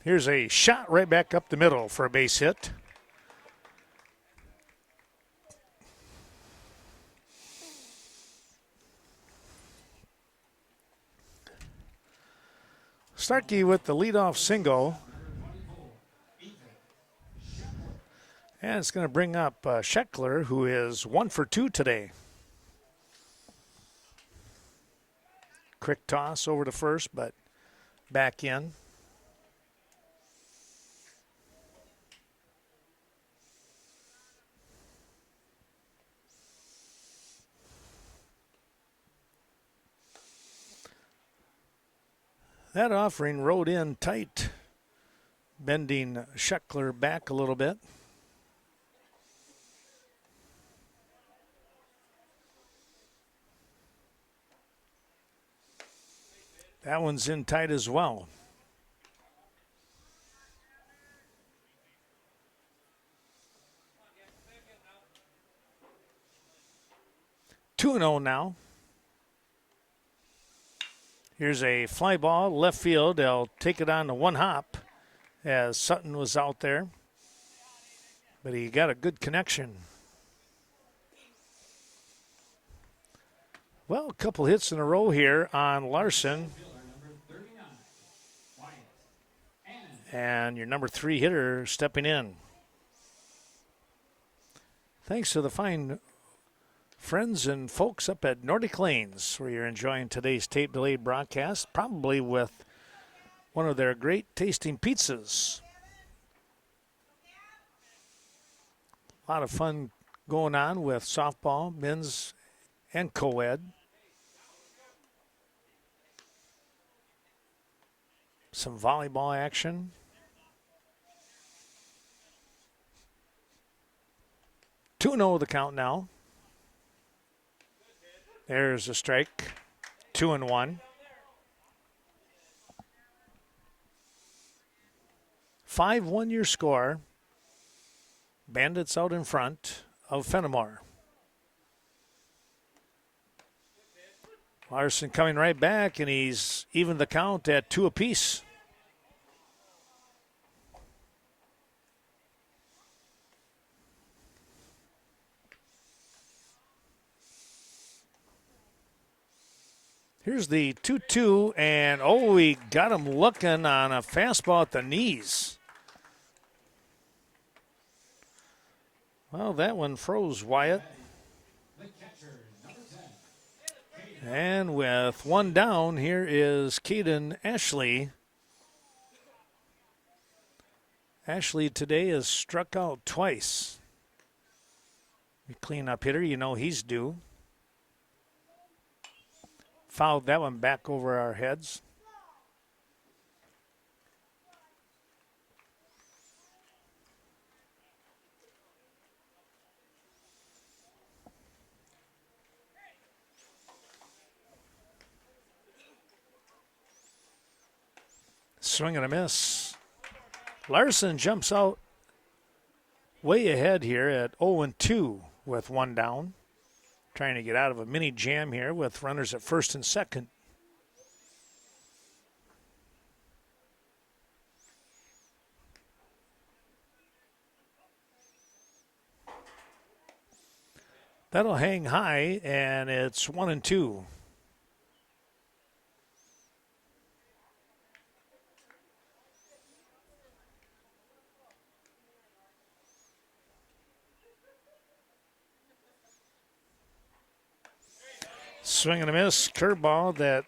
Here's a shot right back up the middle for a base hit. Starkey with the leadoff single. And it's going to bring up Scheckler, who is 1 for 2 today. Quick toss over to first, but back in. That offering rode in tight, bending Scheckler back a little bit. That one's in tight as well. Two and 0 now. Here's a fly ball, left field. They'll take it on to one hop as Sutton was out there. But he got a good connection. Well, a couple hits in a row here on Larson. And your number 3 hitter stepping in. Thanks to the fine friends and folks up at Nordic Lanes, where you're enjoying today's tape-delayed broadcast, probably with one of their great tasting pizzas. A lot of fun going on with softball, men's, and co-ed. Some volleyball action. Two 2-0 the count now. There's a strike. 2-1. 5-1 your score. Bandits out in front of Fennimore. Larson coming right back, and he's evened the count at 2 apiece. Here's the 2-2, and oh, we got him looking on a fastball at the knees. Well, that one froze Wyatt. And with one down, here is Caden Ashley. Ashley today has struck out twice. Clean-up hitter, you know he's due. Fouled that one back over our heads. Swing and a miss. Larson jumps out way ahead here at 0-2 with one down. Trying to get out of a mini jam here with runners at first and second. That'll hang high, and it's 1-2. Swing and a miss, curveball that,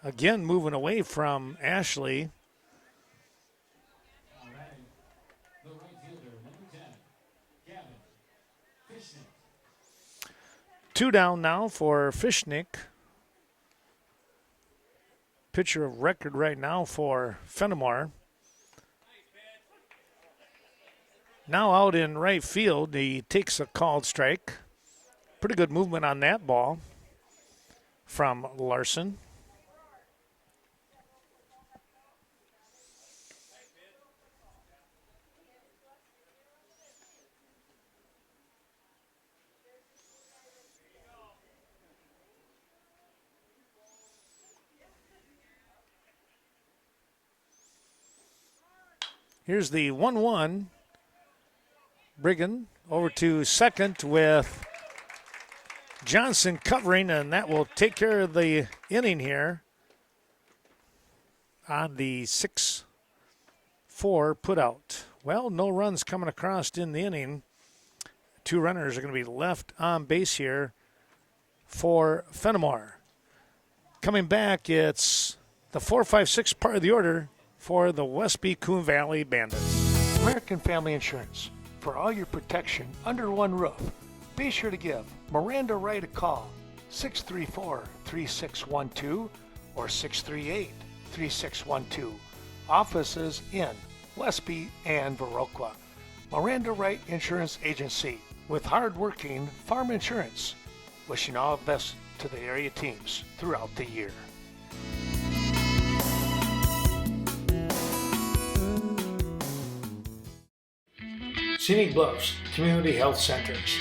again, moving away from Ashley. All right. The right fielder, number 10, Gavin Fishman. 2 down now for Fishnick. Pitcher of record right now for Fennimore. Now out in right field, he takes a called strike. Pretty good movement on that ball from Larson. Here's the 1-1. Brigham over to second with Johnson covering, and that will take care of the inning here on the 6-4 putout. Well, no runs coming across in the inning. 2 runners are going to be left on base here for Fennimore. Coming back, it's the 4, 5, 6 part of the order for the Westby Coon Valley Bandits. American Family Insurance. For all your protection under one roof, be sure to give Miranda Wright a call, 634-3612 or 638-3612. Offices in Westby and Viroqua. Miranda Wright Insurance Agency with hard-working farm insurance. Wishing all the best to the area teams throughout the year. Scenic Bluffs Community Health Centers,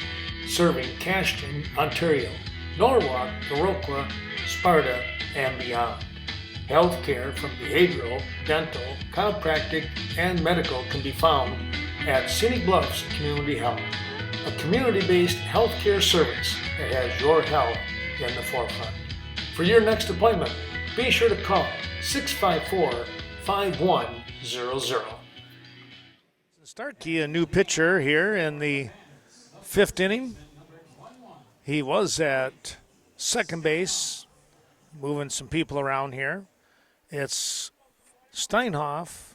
serving Cashton, Ontario, Norwalk, Viroqua, Sparta, and beyond. Healthcare from behavioral, dental, chiropractic, and medical can be found at Scenic Bluffs Community Health, a community-based healthcare service that has your health in the forefront. For your next appointment, be sure to call 654-5100. Starkey, a new pitcher here in the 5th inning. He was at second base, moving some people around here. It's Steinhoff,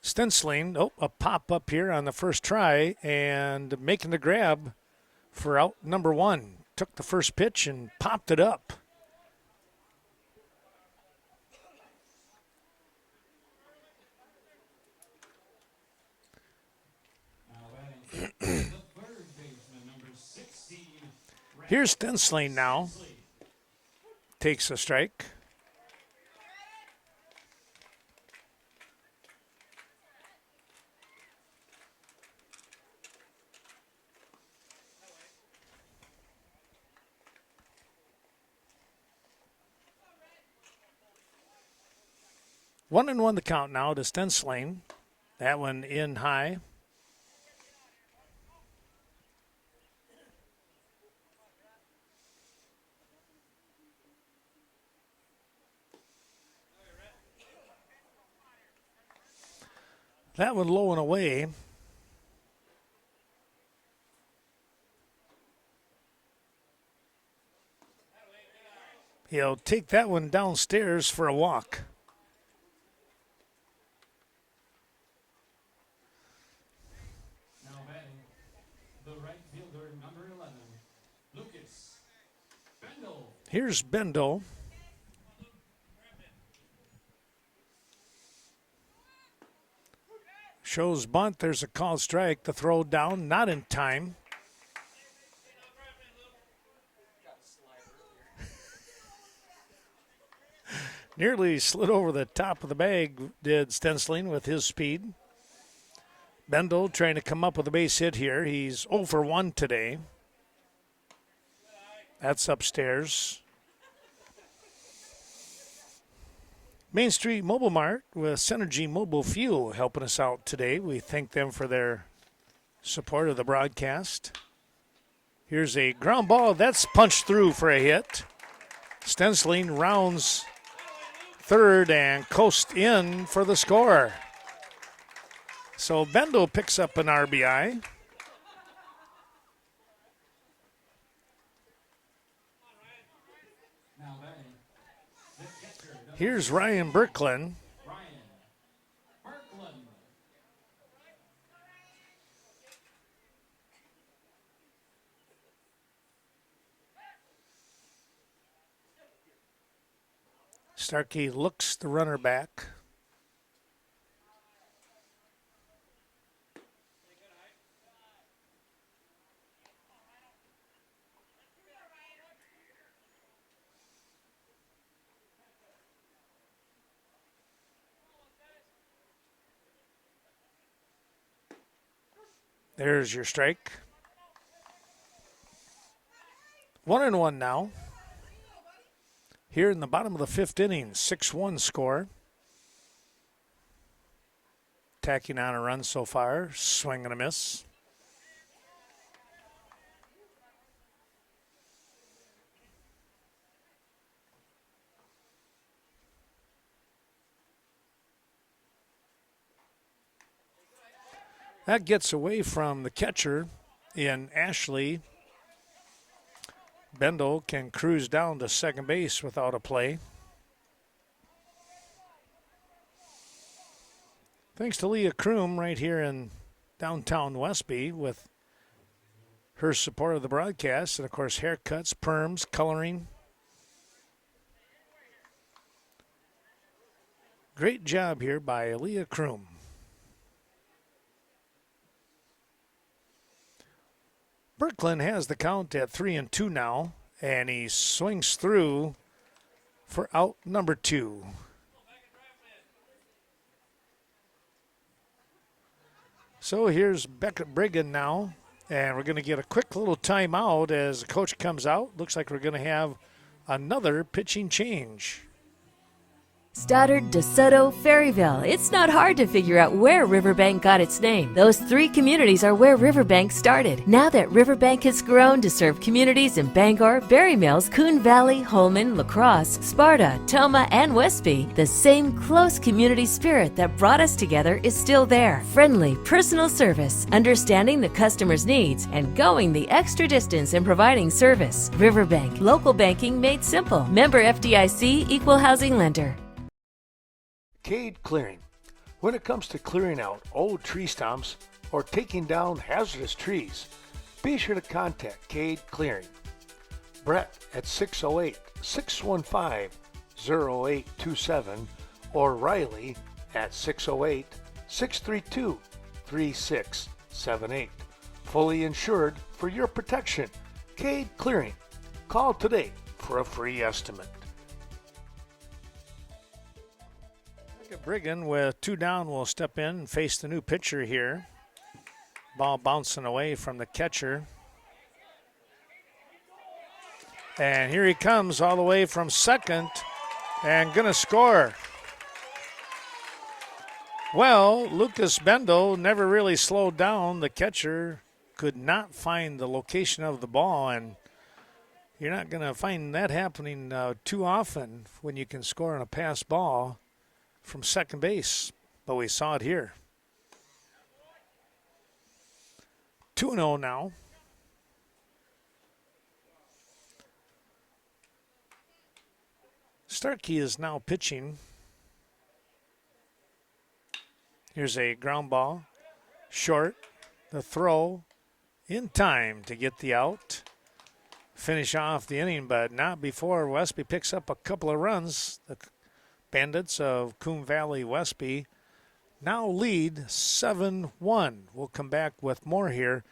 Stensling, a pop-up here on the first try, and making the grab for out number 1. Took the first pitch and popped it up. Here's Stensling now. Takes a strike. One and one the count now to Stensling. That one in high. That one low and away. He'll take that one downstairs for a walk. Now batting, the right fielder, number 11, Lucas Bendel. Here's Bendel. Shows bunt. There's a called strike. The throw down, not in time. Nearly slid over the top of the bag, did Stensling with his speed. Bendel trying to come up with a base hit here. He's 0 for 1 today. That's upstairs. Main Street Mobile Mart with Synergy Mobile Fuel helping us out today. We thank them for their support of the broadcast. Here's a ground ball. That's punched through for a hit. Stensling rounds third and coast in for the score. So Bendel picks up an RBI. Now batting, the catcher, number Here's Ryan Birkland. Ryan Birkland. Starkey looks the runner back. There's your strike. 1-1 now. Here in the bottom of the fifth inning, 6-1 score. Tacking on a run so far, swing and a miss. That gets away from the catcher in Ashley. Bendel can cruise down to second base without a play. Thanks to Leah Kroom right here in downtown Westby with her support of the broadcast. And, of course, haircuts, perms, coloring. Great job here by Leah Kroom. Birkeland has the count at 3-2 now, and he swings through for out number 2. So here's Beckett Brigham now, and we're going to get a quick little timeout as the coach comes out. Looks like we're going to have another pitching change. Stoddard, DeSoto, Ferryville. It's not hard to figure out where Riverbank got its name. Those 3 communities are where Riverbank started. Now that Riverbank has grown to serve communities in Bangor, Berry Mills, Coon Valley, Holman, La Crosse, Sparta, Toma, and Westby, the same close community spirit that brought us together is still there. Friendly, personal service, understanding the customer's needs, and going the extra distance in providing service. Riverbank, local banking made simple. Member FDIC, equal housing lender. Cade Clearing. When it comes to clearing out old tree stumps or taking down hazardous trees, be sure to contact Cade Clearing. Brett at 608-615-0827 or Riley at 608-632-3678. Fully insured for your protection. Cade Clearing. Call today for a free estimate. Brigham with 2 down will step in and face the new pitcher here. Ball bouncing away from the catcher. And here he comes all the way from second and gonna score. Well, Lucas Bendel never really slowed down. The catcher could not find the location of the ball, and you're not gonna find that happening too often when you can score on a pass ball from second base, but we saw it here. 2-0 now. Starkey is now pitching. Here's a ground ball, short, the throw in time to get the out. Finish off the inning, but not before Westby picks up a couple of runs. The Bandits of Coon Valley Westby now lead 7-1. We'll come back with more here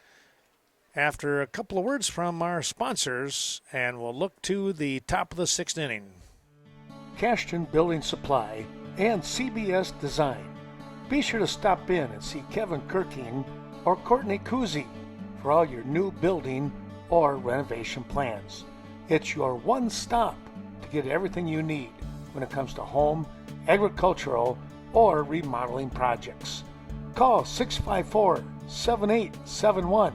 after a couple of words from our sponsors, and we'll look to the top of the 6th inning. Cashton Building Supply and CBS Design. Be sure to stop in and see Kevin Kirking or Courtney Kuzi for all your new building or renovation plans. It's your one stop to get everything you need when it comes to home, agricultural, or remodeling projects. Call 654-7871,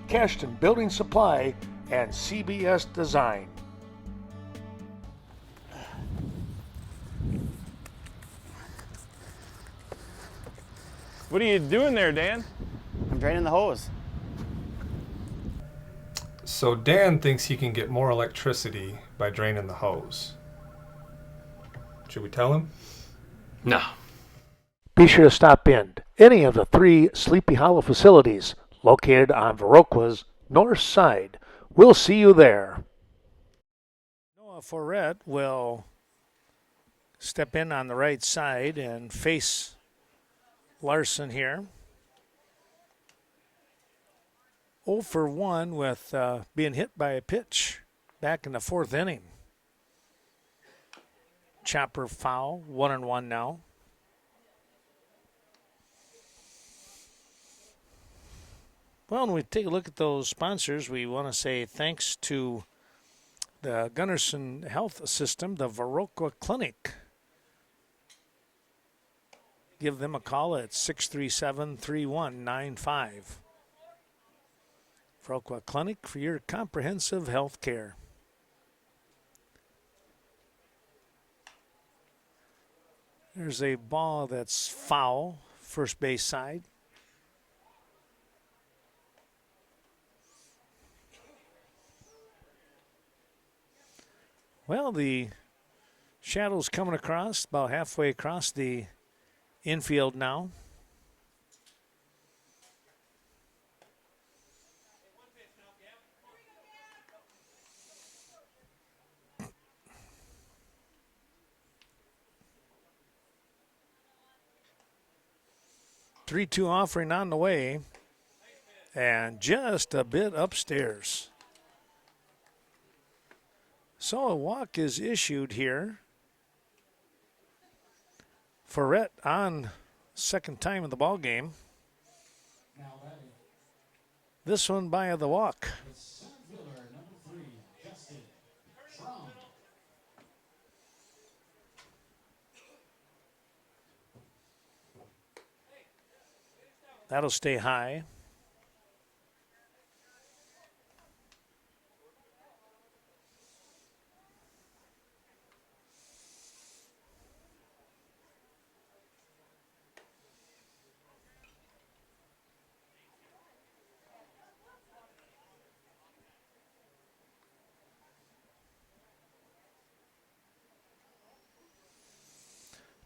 Cashton Building Supply and CBS Design. What are you doing there, Dan? I'm draining the hose. So Dan thinks he can get more electricity by draining the hose. Should we tell him? No. Be sure to stop in any of the 3 Sleepy Hollow facilities located on Viroqua's north side. We'll see you there. Noah Forret will step in on the right side and face Larson here. 0 for 1 with being hit by a pitch back in the 4th inning. Chopper foul, 1-1 now. Well, when we take a look at those sponsors, we want to say thanks to the Gunnarsson Health System, the Viroqua Clinic. Give them a call at 637-3195. Viroqua Clinic for your comprehensive health care. There's a ball that's foul, first base side. Well, the shadow's coming across, about halfway across the infield now. Three-two offering on the way, and just a bit upstairs. So a walk is issued here. Ferret on second time in the ball game. Now batting, This one by the walk. the center fielder, number 3, Justin Trump. That'll stay high.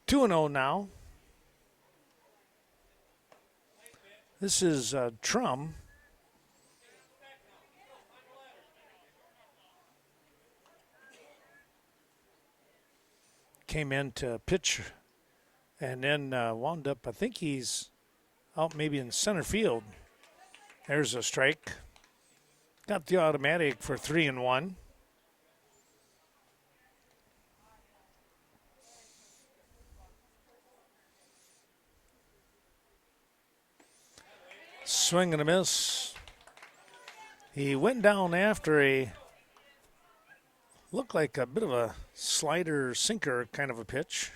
Two and 0 now. This is Trum. Came in to pitch and then wound up, I think he's out maybe in center field. There's a strike. Got the automatic for 3-1. Swing and a miss. He went down after a, looked like a bit of a slider sinker kind of a pitch.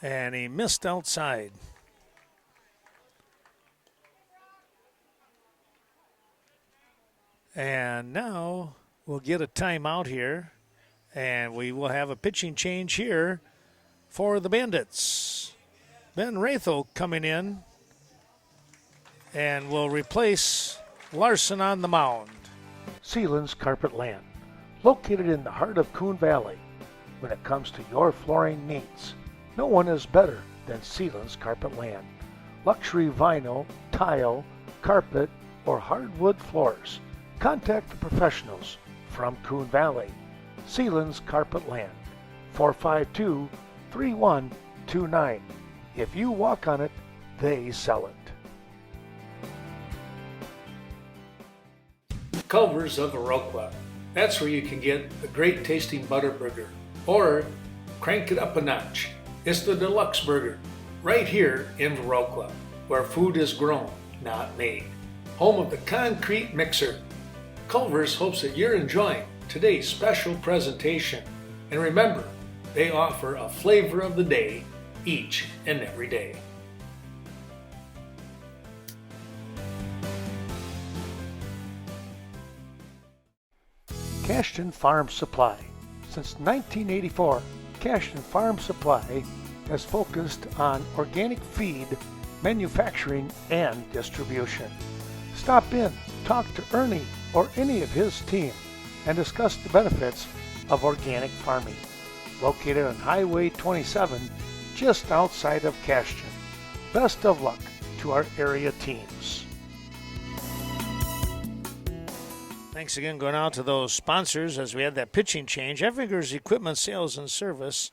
And he missed outside. And now we'll get a timeout here, and we will have a pitching change here for the Bandits. Ben Rathel coming in and will replace Larson on the mound. Sealands Carpet Land, located in the heart of Coon Valley. When it comes to your flooring needs, no one is better than Sealands Carpet Land. Luxury vinyl, tile, carpet, or hardwood floors. Contact the professionals from Coon Valley. Sealands Carpet Land, 452-3129. If you walk on it, they sell it. Culver's of Viroqua. That's where you can get a great tasting butter burger. Or crank it up a notch. It's the deluxe burger. Right here in Viroqua, where food is grown, not made. Home of the concrete mixer. Culver's hopes that you're enjoying today's special presentation. And remember, they offer a flavor of the day each and every day. Cashton Farm Supply. Since 1984, Cashton Farm Supply has focused on organic feed, manufacturing, and distribution. Stop in, talk to Ernie or any of his team, and discuss the benefits of organic farming. Located on Highway 27, just outside of Cashton. Best of luck to our area teams. Thanks again going out to those sponsors as we had that pitching change. Effingers Equipment Sales and Service,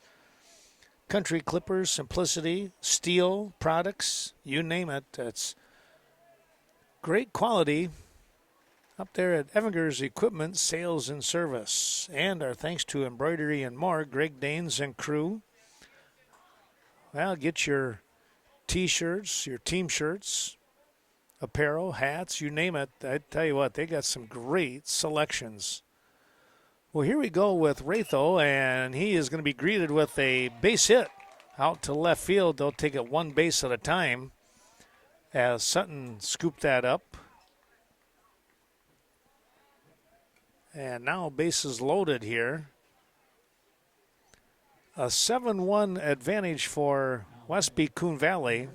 Country Clippers, Simplicity, Steel Products, you name it. It's great quality up there at Effingers Equipment Sales and Service. And our thanks to Embroidery and More, Greg Danes and crew. Well, get your T-shirts, your team shirts, apparel, hats, you name it. I tell you what, they got some great selections. Well, here we go with Ratho, and he is going to be greeted with a base hit out to left field. They'll take it one base at a time as Sutton scooped that up. And now bases loaded here. A 7-1 advantage for Westby Coon Valley.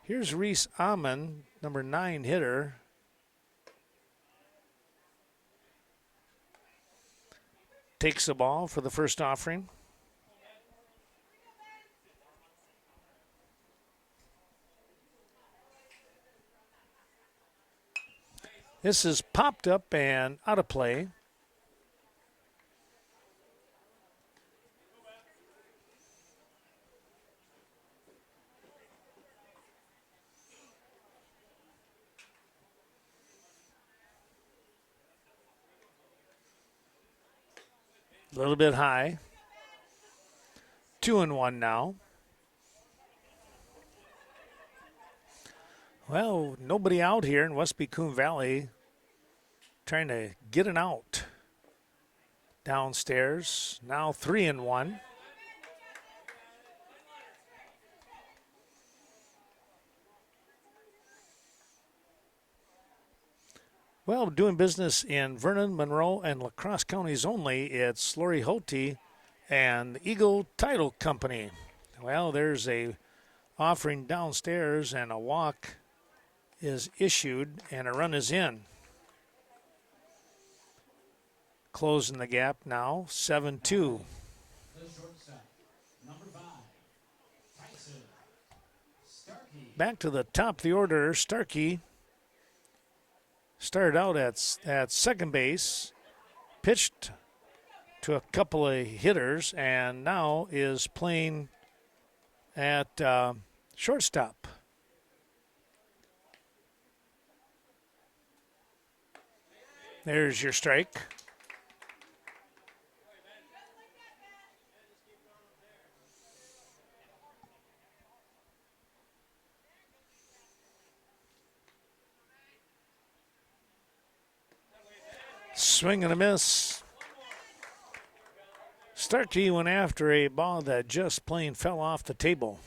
Here's Reese Amon, number 9 hitter. Takes the ball for the first offering. This is popped up and out of play. A little bit high. 2-1 now. Well, nobody out here in Westby Coon Valley trying to get an out. Downstairs, now 3-1. Well, doing business in Vernon, Monroe, and La Crosse counties only, it's Lori Holte and Eagle Title Company. Well, there's a offering downstairs, and a walk is issued, and a run is in. Closing the gap now, 7-2. The shortstop, number 5, Tyson Starkey. Back to the top of the order, Starkey started out at second base, pitched to a couple of hitters, and now is playing at shortstop. There's your strike. Swing and a miss. Starkey went after a ball that just plain fell off the table.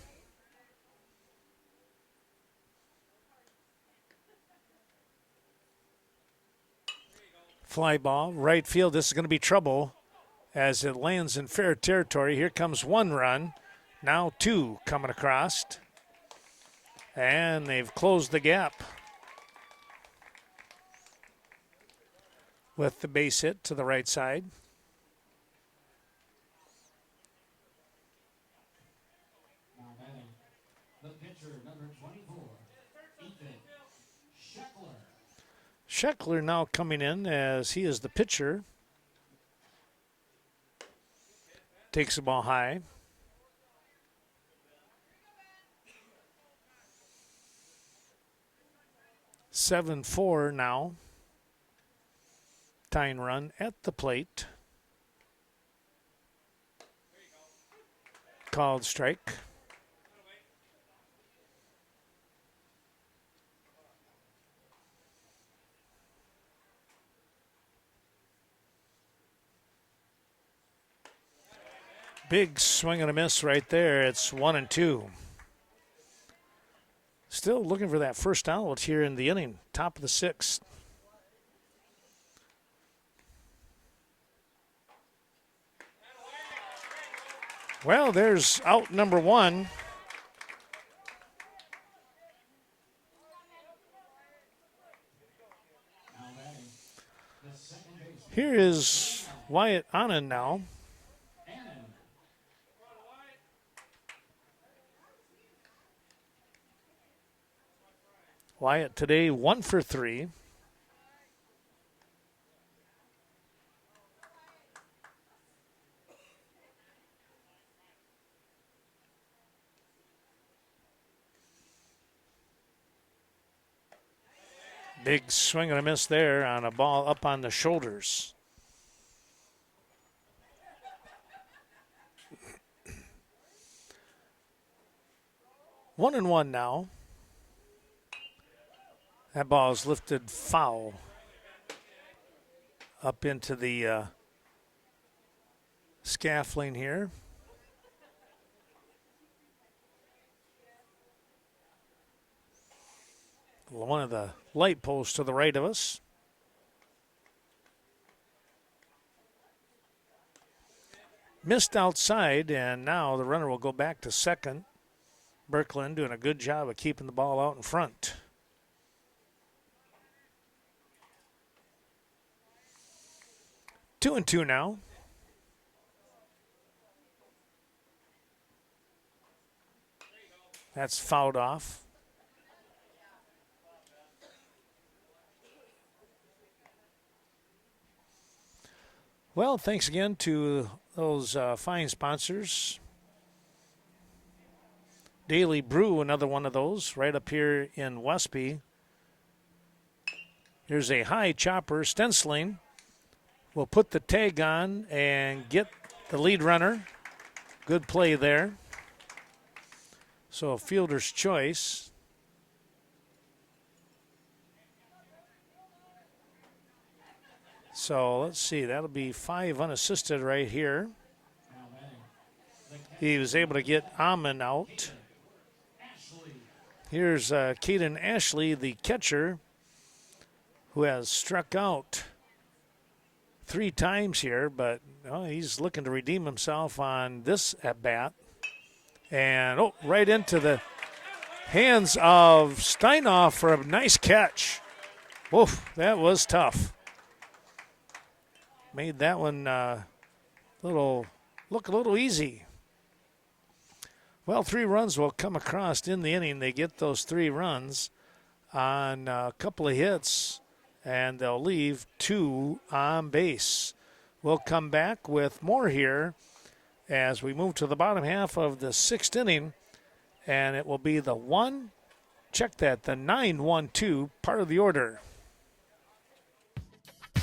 Fly ball, right field. This is going to be trouble as it lands in fair territory. Here comes one run. Now 2 coming across. And they've closed the gap with the base hit to the right side. Now batting, the pitcher, number 24, Ethan Scheckler. Scheckler now coming in as he is the pitcher. Takes the ball high. (7-4) now. Tying run at the plate. Called strike. Big swing and a miss right there. It's 1-2. Still looking for that first out here in the inning, top of the 6th. Well, there's out number 1. Now batting, the second baseman, Here is Wyatt Anand now. Annan. Wyatt today 1 for 3. Big swing and a miss there on a ball up on the shoulders. One and one now. That ball is lifted foul up into the scaffolding here. One of the light posts to the right of us. Missed outside, and now the runner will go back to second. Birkeland doing a good job of keeping the ball out in front. Two and two now. That's fouled off. Well, thanks again to those fine sponsors. Daily Brew, another one of those, right up here in Westby. Here's a high chopper stenciling. We'll put the tag on and get the lead runner. Good play there. So a fielder's choice. So let's see, that'll be 5 unassisted right here. He was able to get Amon out. Here's Caden Ashley, the catcher, who has struck out 3 times here, but he's looking to redeem himself on this at-bat. And, right into the hands of Steinoff for a nice catch. Woof, that was tough. Made that one look a little easy. Well, 3 runs will come across in the inning. They get those 3 runs on a couple of hits, and they'll leave 2 on base. We'll come back with more here as we move to the bottom half of the 6th inning, and it will be the 9-1-2 part of the order.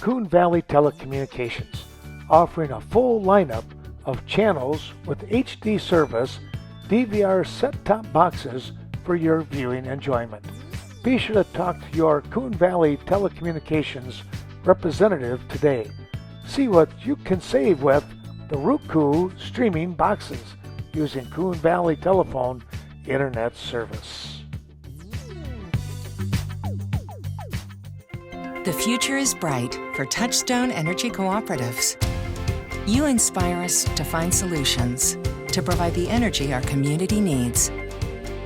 Coon Valley Telecommunications, offering a full lineup of channels with HD service, DVR set-top boxes for your viewing enjoyment. Be sure to talk to your Coon Valley Telecommunications representative today. See what you can save with the Roku streaming boxes using Coon Valley Telephone Internet service. The future is bright for Touchstone Energy Cooperatives. You inspire us to find solutions to provide the energy our community needs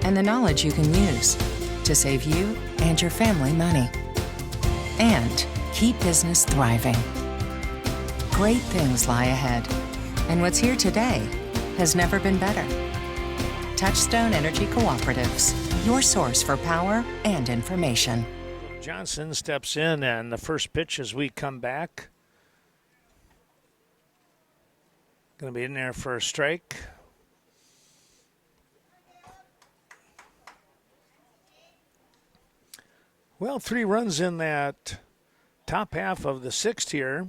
and the knowledge you can use to save you and your family money and keep business thriving. Great things lie ahead, and what's here today has never been better. Touchstone Energy Cooperatives, your source for power and information. Johnson steps in, and the first pitch as we come back. Going to be in there for a strike. Well, 3 runs in that top half of the 6th here.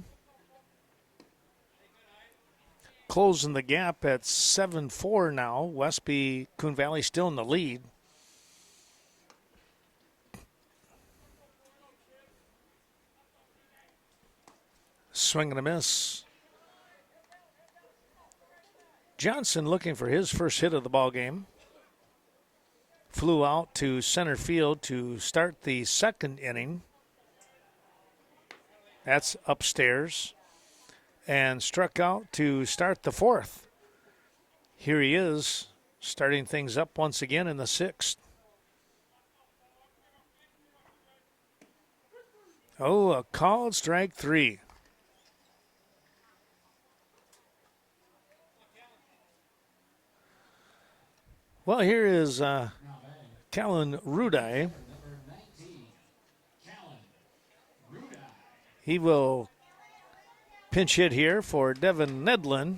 Closing the gap at 7-4 now. Westby Coon Valley still in the lead. Swing and a miss. Johnson looking for his first hit of the ball game. Flew out to center field to start the 2nd inning. That's upstairs. And struck out to start the 4th. Here he is, starting things up once again in the 6th. Oh, a called strike 3. Well, here is Callan Rudai. He will pinch hit here for Devin Nedlin.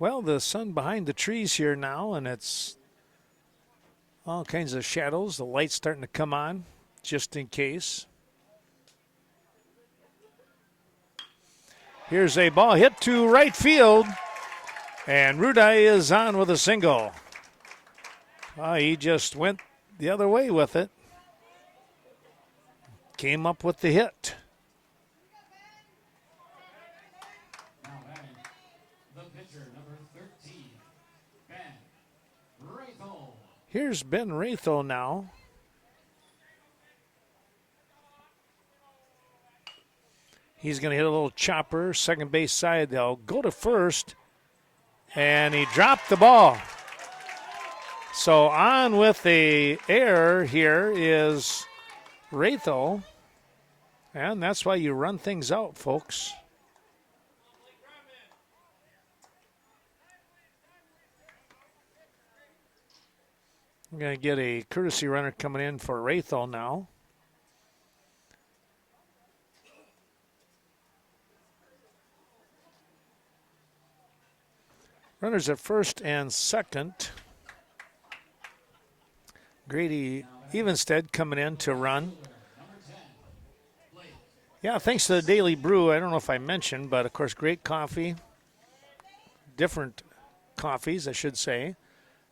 Well, the sun behind the trees here now, and it's all kinds of shadows. The light's starting to come on, just in case. Here's a ball hit to right field, and Rudai is on with a single. He just went the other way with it. Came up with the hit. Now batting, the pitcher, number 13, Ben Rathel. Here's Ben Rathel now. He's going to hit a little chopper, second base side. They'll go to first, and he dropped the ball. So on with the error here is Rathel, and that's why you run things out, folks. We're going to get a courtesy runner coming in for Rathel now. Runners at first and second. Grady Evenstead coming in to run. Yeah, thanks to the Daily Brew. I don't know if I mentioned, but of course, great coffee. Different coffees, I should say.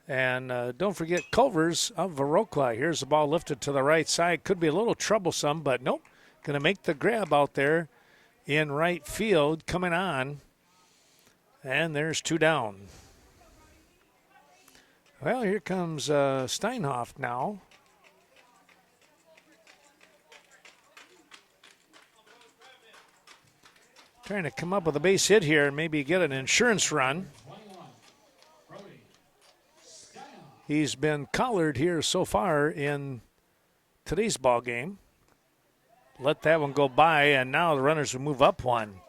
And don't forget Culver's of Varokla. Here's the ball lifted to the right side. Could be a little troublesome, but nope. Going to make the grab out there in right field coming on. And there's two down. Well, here comes Steinhoff now. Trying to come up with a base hit here and maybe get an insurance run. He's been collared here so far in today's ball game. Let that one go by, and now the runners will move up one.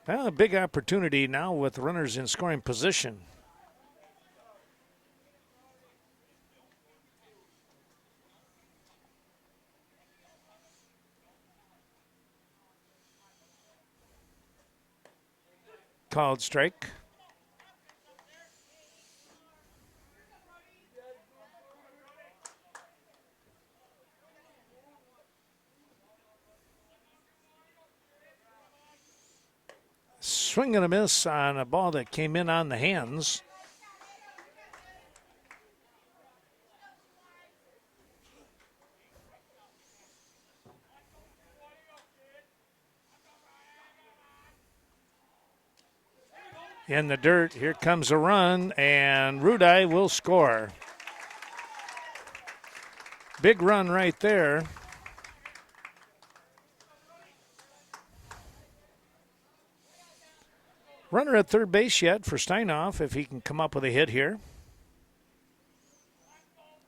Well, a big opportunity now with runners in scoring position. Called strike. Swing and a miss on a ball that came in on the hands. In the dirt, here comes a run, and Rudai will score. Big run right there. Runner at third base yet for Steinhoff if he can come up with a hit here.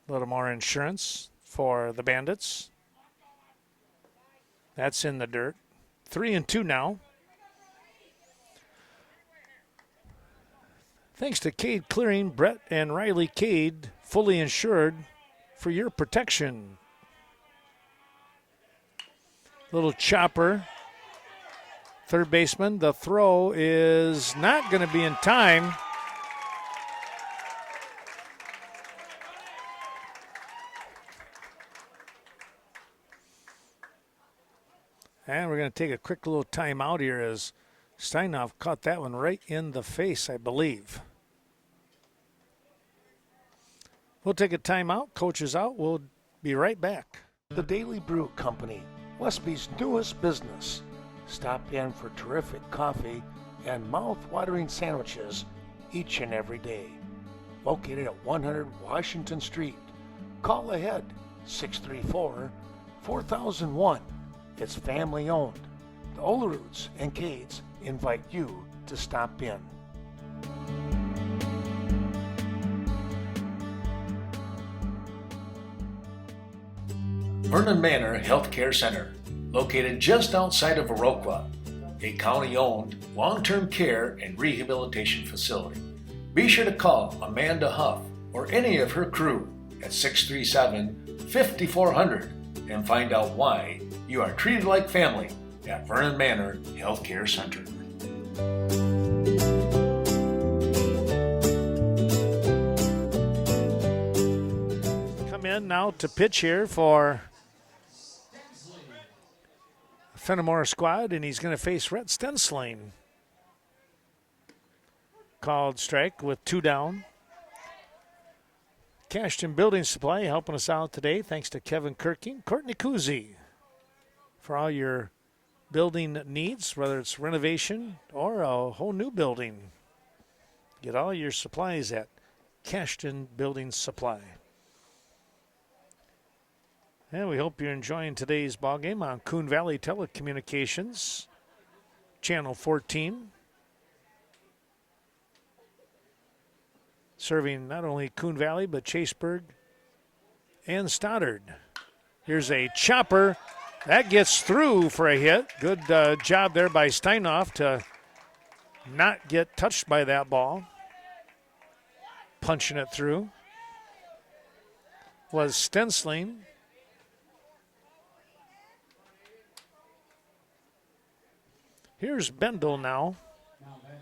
A little more insurance for the Bandits. That's in the dirt. 3-2 now. Thanks to Cade Clearing, Brett and Riley Cade, fully insured for your protection. Little chopper. Third baseman, the throw is not going to be in time. And we're going to take a quick little timeout here as Steinhoff caught that one right in the face, I believe. We'll take a timeout. Coach is out. We'll be right back. The Daily Brew Company, Westby's newest business. Stop in for terrific coffee and mouth-watering sandwiches each and every day. Located at 100 Washington Street. Call ahead, 634-4001. It's family owned. The Oleroots and Cades invite you to stop in. Vernon Manor Healthcare Center, located just outside of Viroqua, a county-owned long-term care and rehabilitation facility. Be sure to call Amanda Huff or any of her crew at 637-5400 and find out why you are treated like family at Vernon Manor Healthcare Center. Come in now to pitch here for Fennimore squad, and he's going to face Rhett Stensling. Called strike with 2 down. Cashton Building Supply helping us out today. Thanks to Kevin Kirking, Courtney Kuzi for all your building needs, whether it's renovation or a whole new building. Get all your supplies at Cashton Building Supply. And we hope you're enjoying today's ball game on Coon Valley Telecommunications, Channel 14. Serving not only Coon Valley, but Chaseburg and Stoddard. Here's a chopper. That gets through for a hit. Good job there by Steinhoff to not get touched by that ball. Punching it through was Stensling. Here's Bendel now. Now batting,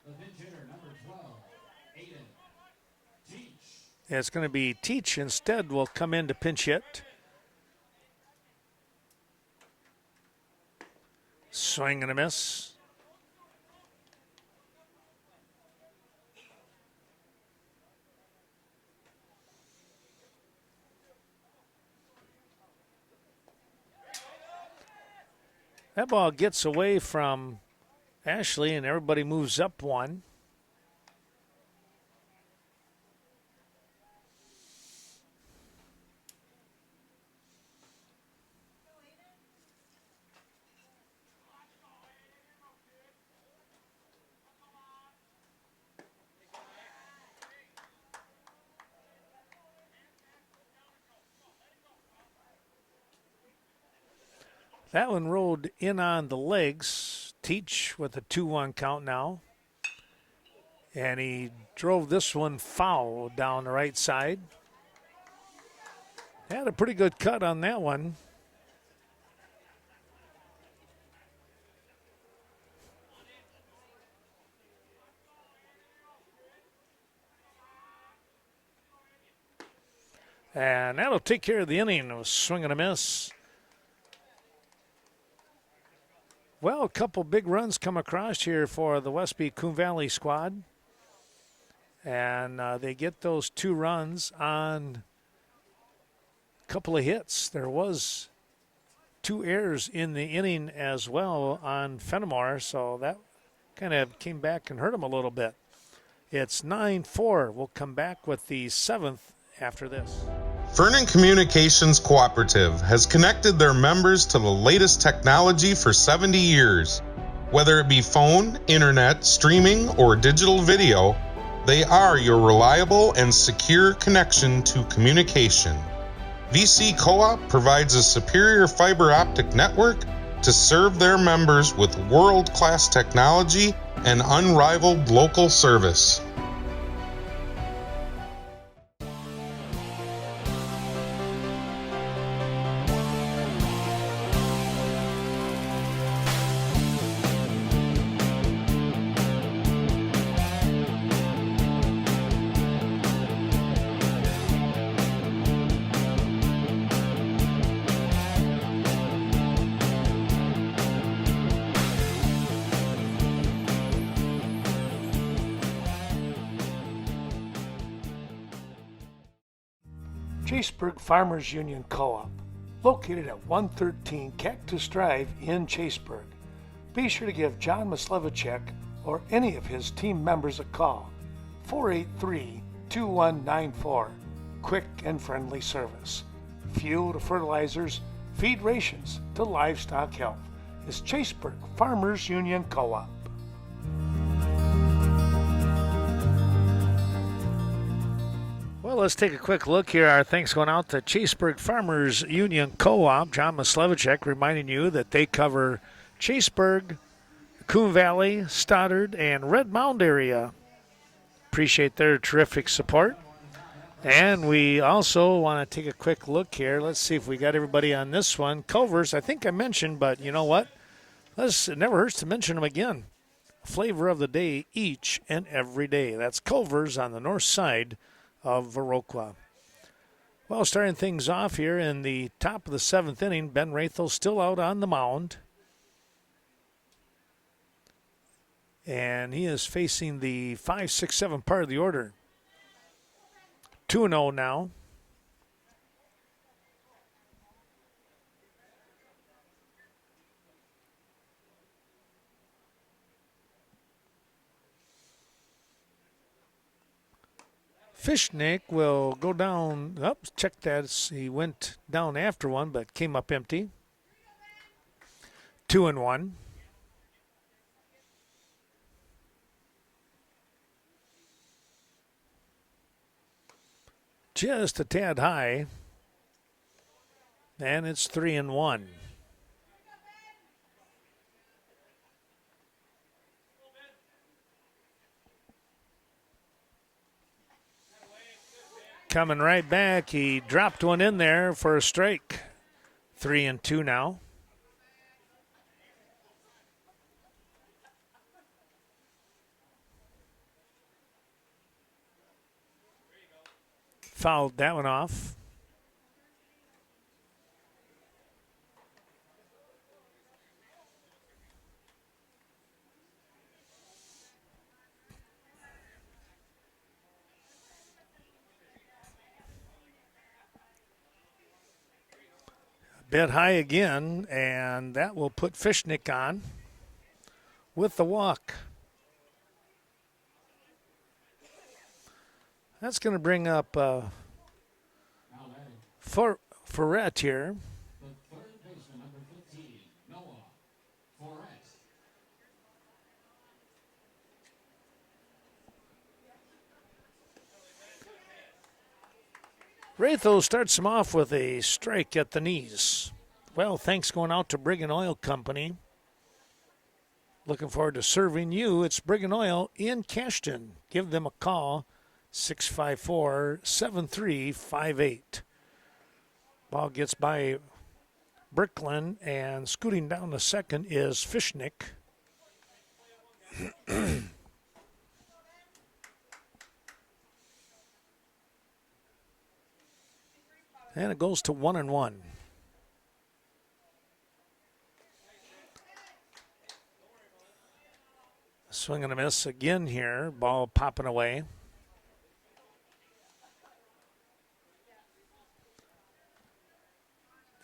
the pinch hitter, number 12, Aiden Teach. It's going to be Teach instead will come in to pinch hit. Swing and a miss. That ball gets away from Ashley, and everybody moves up 1. That one rolled in on the legs. Teach with a 2-1 count now. And he drove this one foul down the right side. Had a pretty good cut on that one. And that'll take care of the inning. A swing and a miss. Well, a couple big runs come across here for the Westby Coon Valley squad. And they get those 2 runs on a couple of hits. There was 2 errors in the inning as well on Fennimore, so that kind of came back and hurt them a little bit. It's 9-4. We'll come back with the 7th after this. Vernon Communications Cooperative has connected their members to the latest technology for 70 years. Whether it be phone, internet, streaming, or digital video, they are your reliable and secure connection to communication. VC Co-op provides a superior fiber optic network to serve their members with world-class technology and unrivaled local service. Chaseburg Farmers Union Co-op, located at 113 Cactus Drive in Chaseburg. Be sure to give John Maslevicek or any of his team members a call, 483-2194. Quick and friendly service. Fuel to fertilizers, feed rations to livestock health is Chaseburg Farmers Union Co-op. Well, let's take a quick look here. Our thanks going out to Chaseburg Farmers Union Co-op. John Maslevicek reminding you that they cover Chaseburg, Coon Valley, Stoddard, and Red Mound area. Appreciate their terrific support. And we also want to take a quick look here. Let's see if we got everybody on this one. Culver's, I think I mentioned, but you know what? It never hurts to mention them again. Flavor of the day each and every day. That's Culver's on the north side of Viroqua. Well, starting things off here in the top of the seventh inning, Ben Rathel still out on the mound. And he is facing the 5, 6, 7 part of the order. 2-0 now. Fishnick will go down. Oh, check that. He went down after one, but came up empty. 2-1. Just a tad high. And it's 3-1. Coming right back, he dropped one in there for a strike. 3-2 now. Fouled that one off. Bit high again, and that will put Fishnick on with the walk. That's going to bring up Ferret here. The third baseman, number 15, Noah Forrest. Rathel starts him off with a strike at the knees. Well, thanks going out to Brigham Oil Company. Looking forward to serving you. It's Brigham Oil in Cashton. Give them a call, 654-7358. Ball gets by Bricklin, and scooting down the second is Fishnick. And it goes to 1-1. Swing and a miss again here. Ball popping away.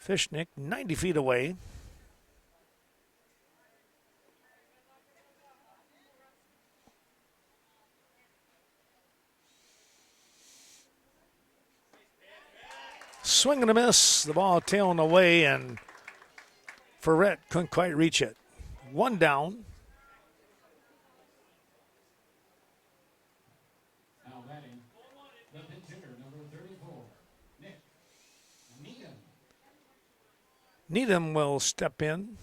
Fishnick 90 feet away. Swing and a miss. The ball tailing away, and Ferret couldn't quite reach it. One down. Now batting, the pinch hitter, number 34, Nick Needham. Needham will step in.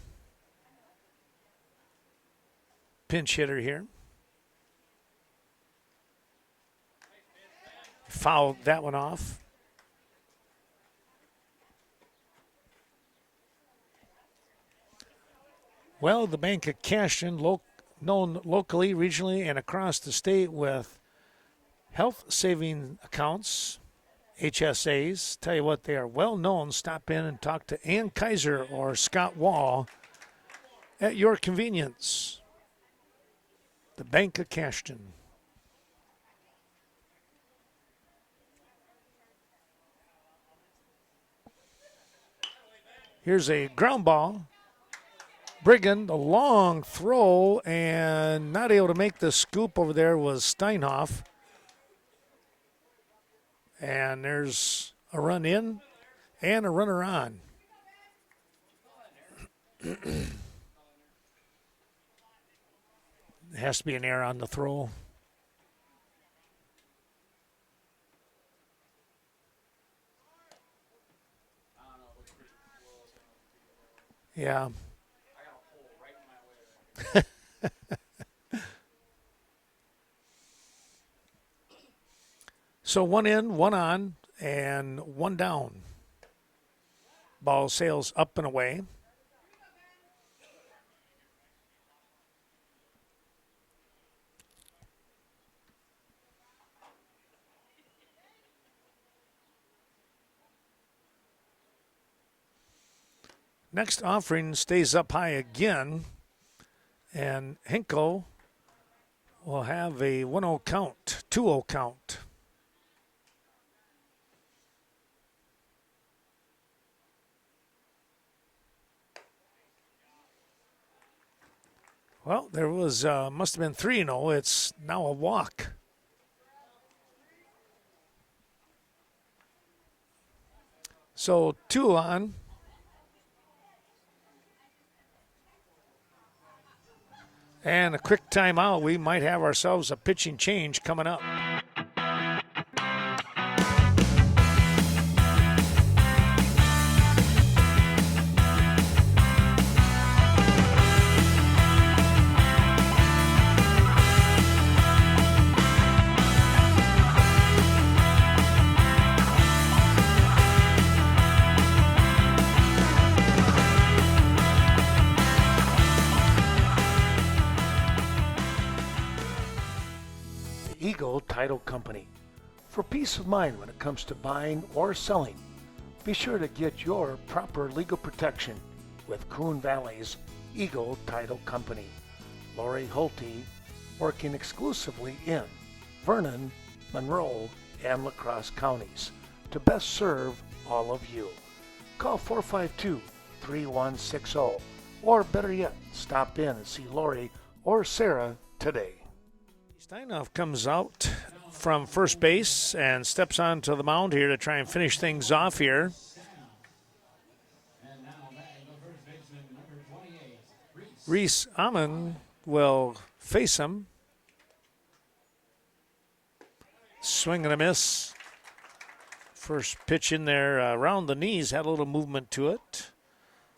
Pinch hitter here. Fouled that one off. Well, the Bank of Cashton, known locally, regionally, and across the state with health saving accounts, HSAs. Tell you what, they are well known. Stop in and talk to Ann Kaiser or Scott Wall at your convenience. The Bank of Cashton. Here's a ground ball. Brigham, a long throw, and not able to make the scoop over there was Steinhoff. And there's a run in and a runner on. It has to be an error on the throw. Yeah. So 1 in, 1 on, and 1 down. Ball sails up and away. Next offering stays up high again, and Hinkle will have a 1-0 count, 2-0 count. Well, there was, must have been 3-0. It's now a walk. So 2 on. And a quick timeout. We might have ourselves a pitching change coming up. Eagle Title Company. For peace of mind when it comes to buying or selling, be sure to get your proper legal protection with Coon Valley's Eagle Title Company. Lori Hulte, working exclusively in Vernon, Monroe, and La Crosse counties to best serve all of you. Call 452-3160, or better yet, stop in and see Lori or Sarah today. Steinhoff comes out from first base and steps onto the mound here to try and finish things off here. And now batting the first baseman, number 28, Reese Amon will face him. Swing and a miss. First pitch in there around the knees had a little movement to it.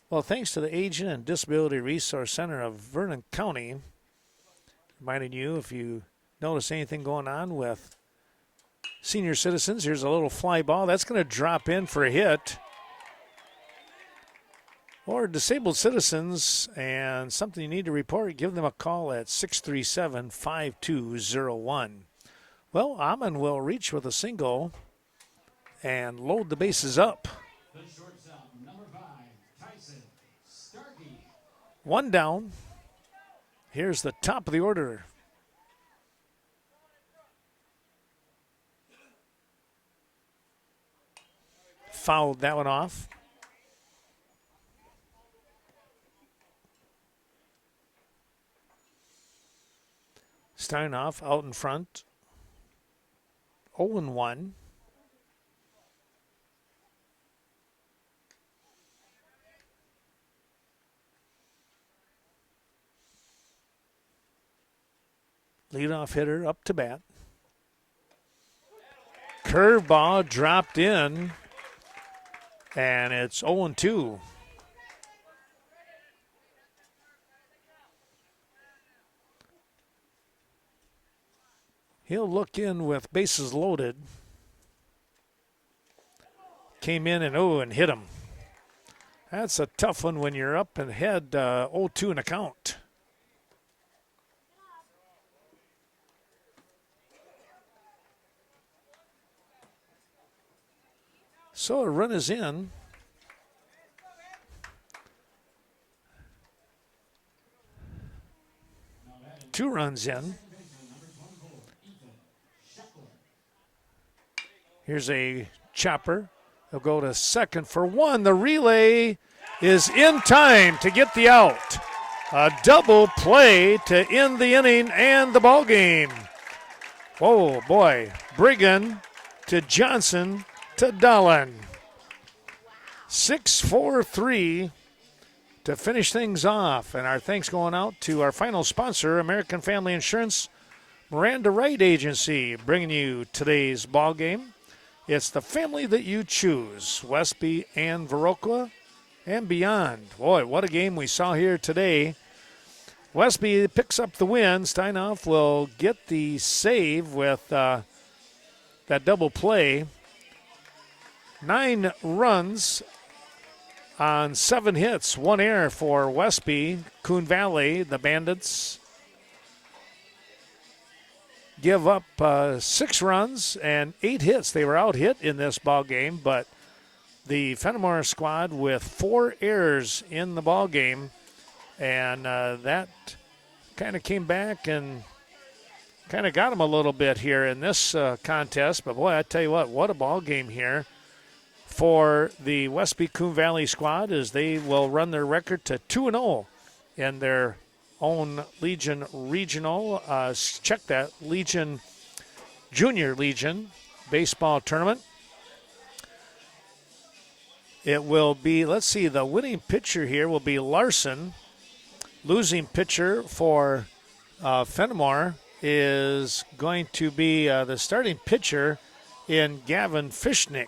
Well, thanks to the Aging and Disability Resource Center of Vernon County, reminding you if you notice anything going on with senior citizens, here's a little fly ball. That's going to drop in for a hit. Or disabled citizens and something you need to report, give them a call at 637-5201. Well, Amon will reach with a single and load the bases up. the shortstop, number 5, Tyson Starkey. 1 down. Here's the top of the order. Fouled that one off. Steinhoff out in front. 0-1. Leadoff hitter up to bat. Curveball dropped in, and it's 0-2. He'll look in with bases loaded. Came in and hit him. That's a tough one when you're up and ahead 0-2 in a count. So a run is in. Two runs in. Here's a chopper. They'll go to second for 1. The relay is in time to get the out. A double play to end the inning and the ball game. Oh boy, Brigham to Johnson to Dolan. 6-4-3 to finish things off. And our thanks going out to our final sponsor, American Family Insurance, Miranda Wright Agency, bringing you today's ball game. It's the family that you choose, Westby and Viroqua and beyond. Boy, what a game we saw here today. Westby picks up the win. Steinhoff will get the save with that that double play. 9 runs on 7 hits, 1 error for Westby. Coon Valley, the Bandits, give up 6 runs and 8 hits. They were out hit in this ball game, but the Fennimore squad with 4 errors in the ball game, and that kind of came back and kind of got them a little bit here in this contest. But boy, I tell you what a ball game here for the Westby Coon Valley squad, as they will run their record to 2-0 in their own Legion Regional. Check that, Legion, Junior Legion baseball tournament. It will be, let's see, the winning pitcher here will be Larson. Losing pitcher for Fennimore is going to be the starting pitcher in Gavin Fishnick.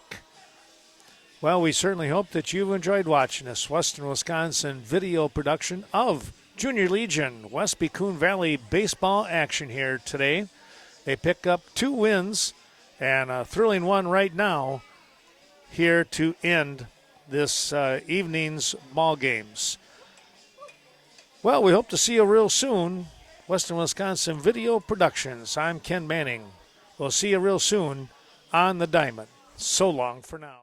Well, we certainly hope that you've enjoyed watching this Western Wisconsin video production of Junior Legion Westby Coon Valley baseball action here today. They pick up 2 wins and a thrilling one right now here to end this evening's ball games. Well, we hope to see you real soon. Western Wisconsin Video Productions. I'm Ken Manning. We'll see you real soon on the diamond. So long for now.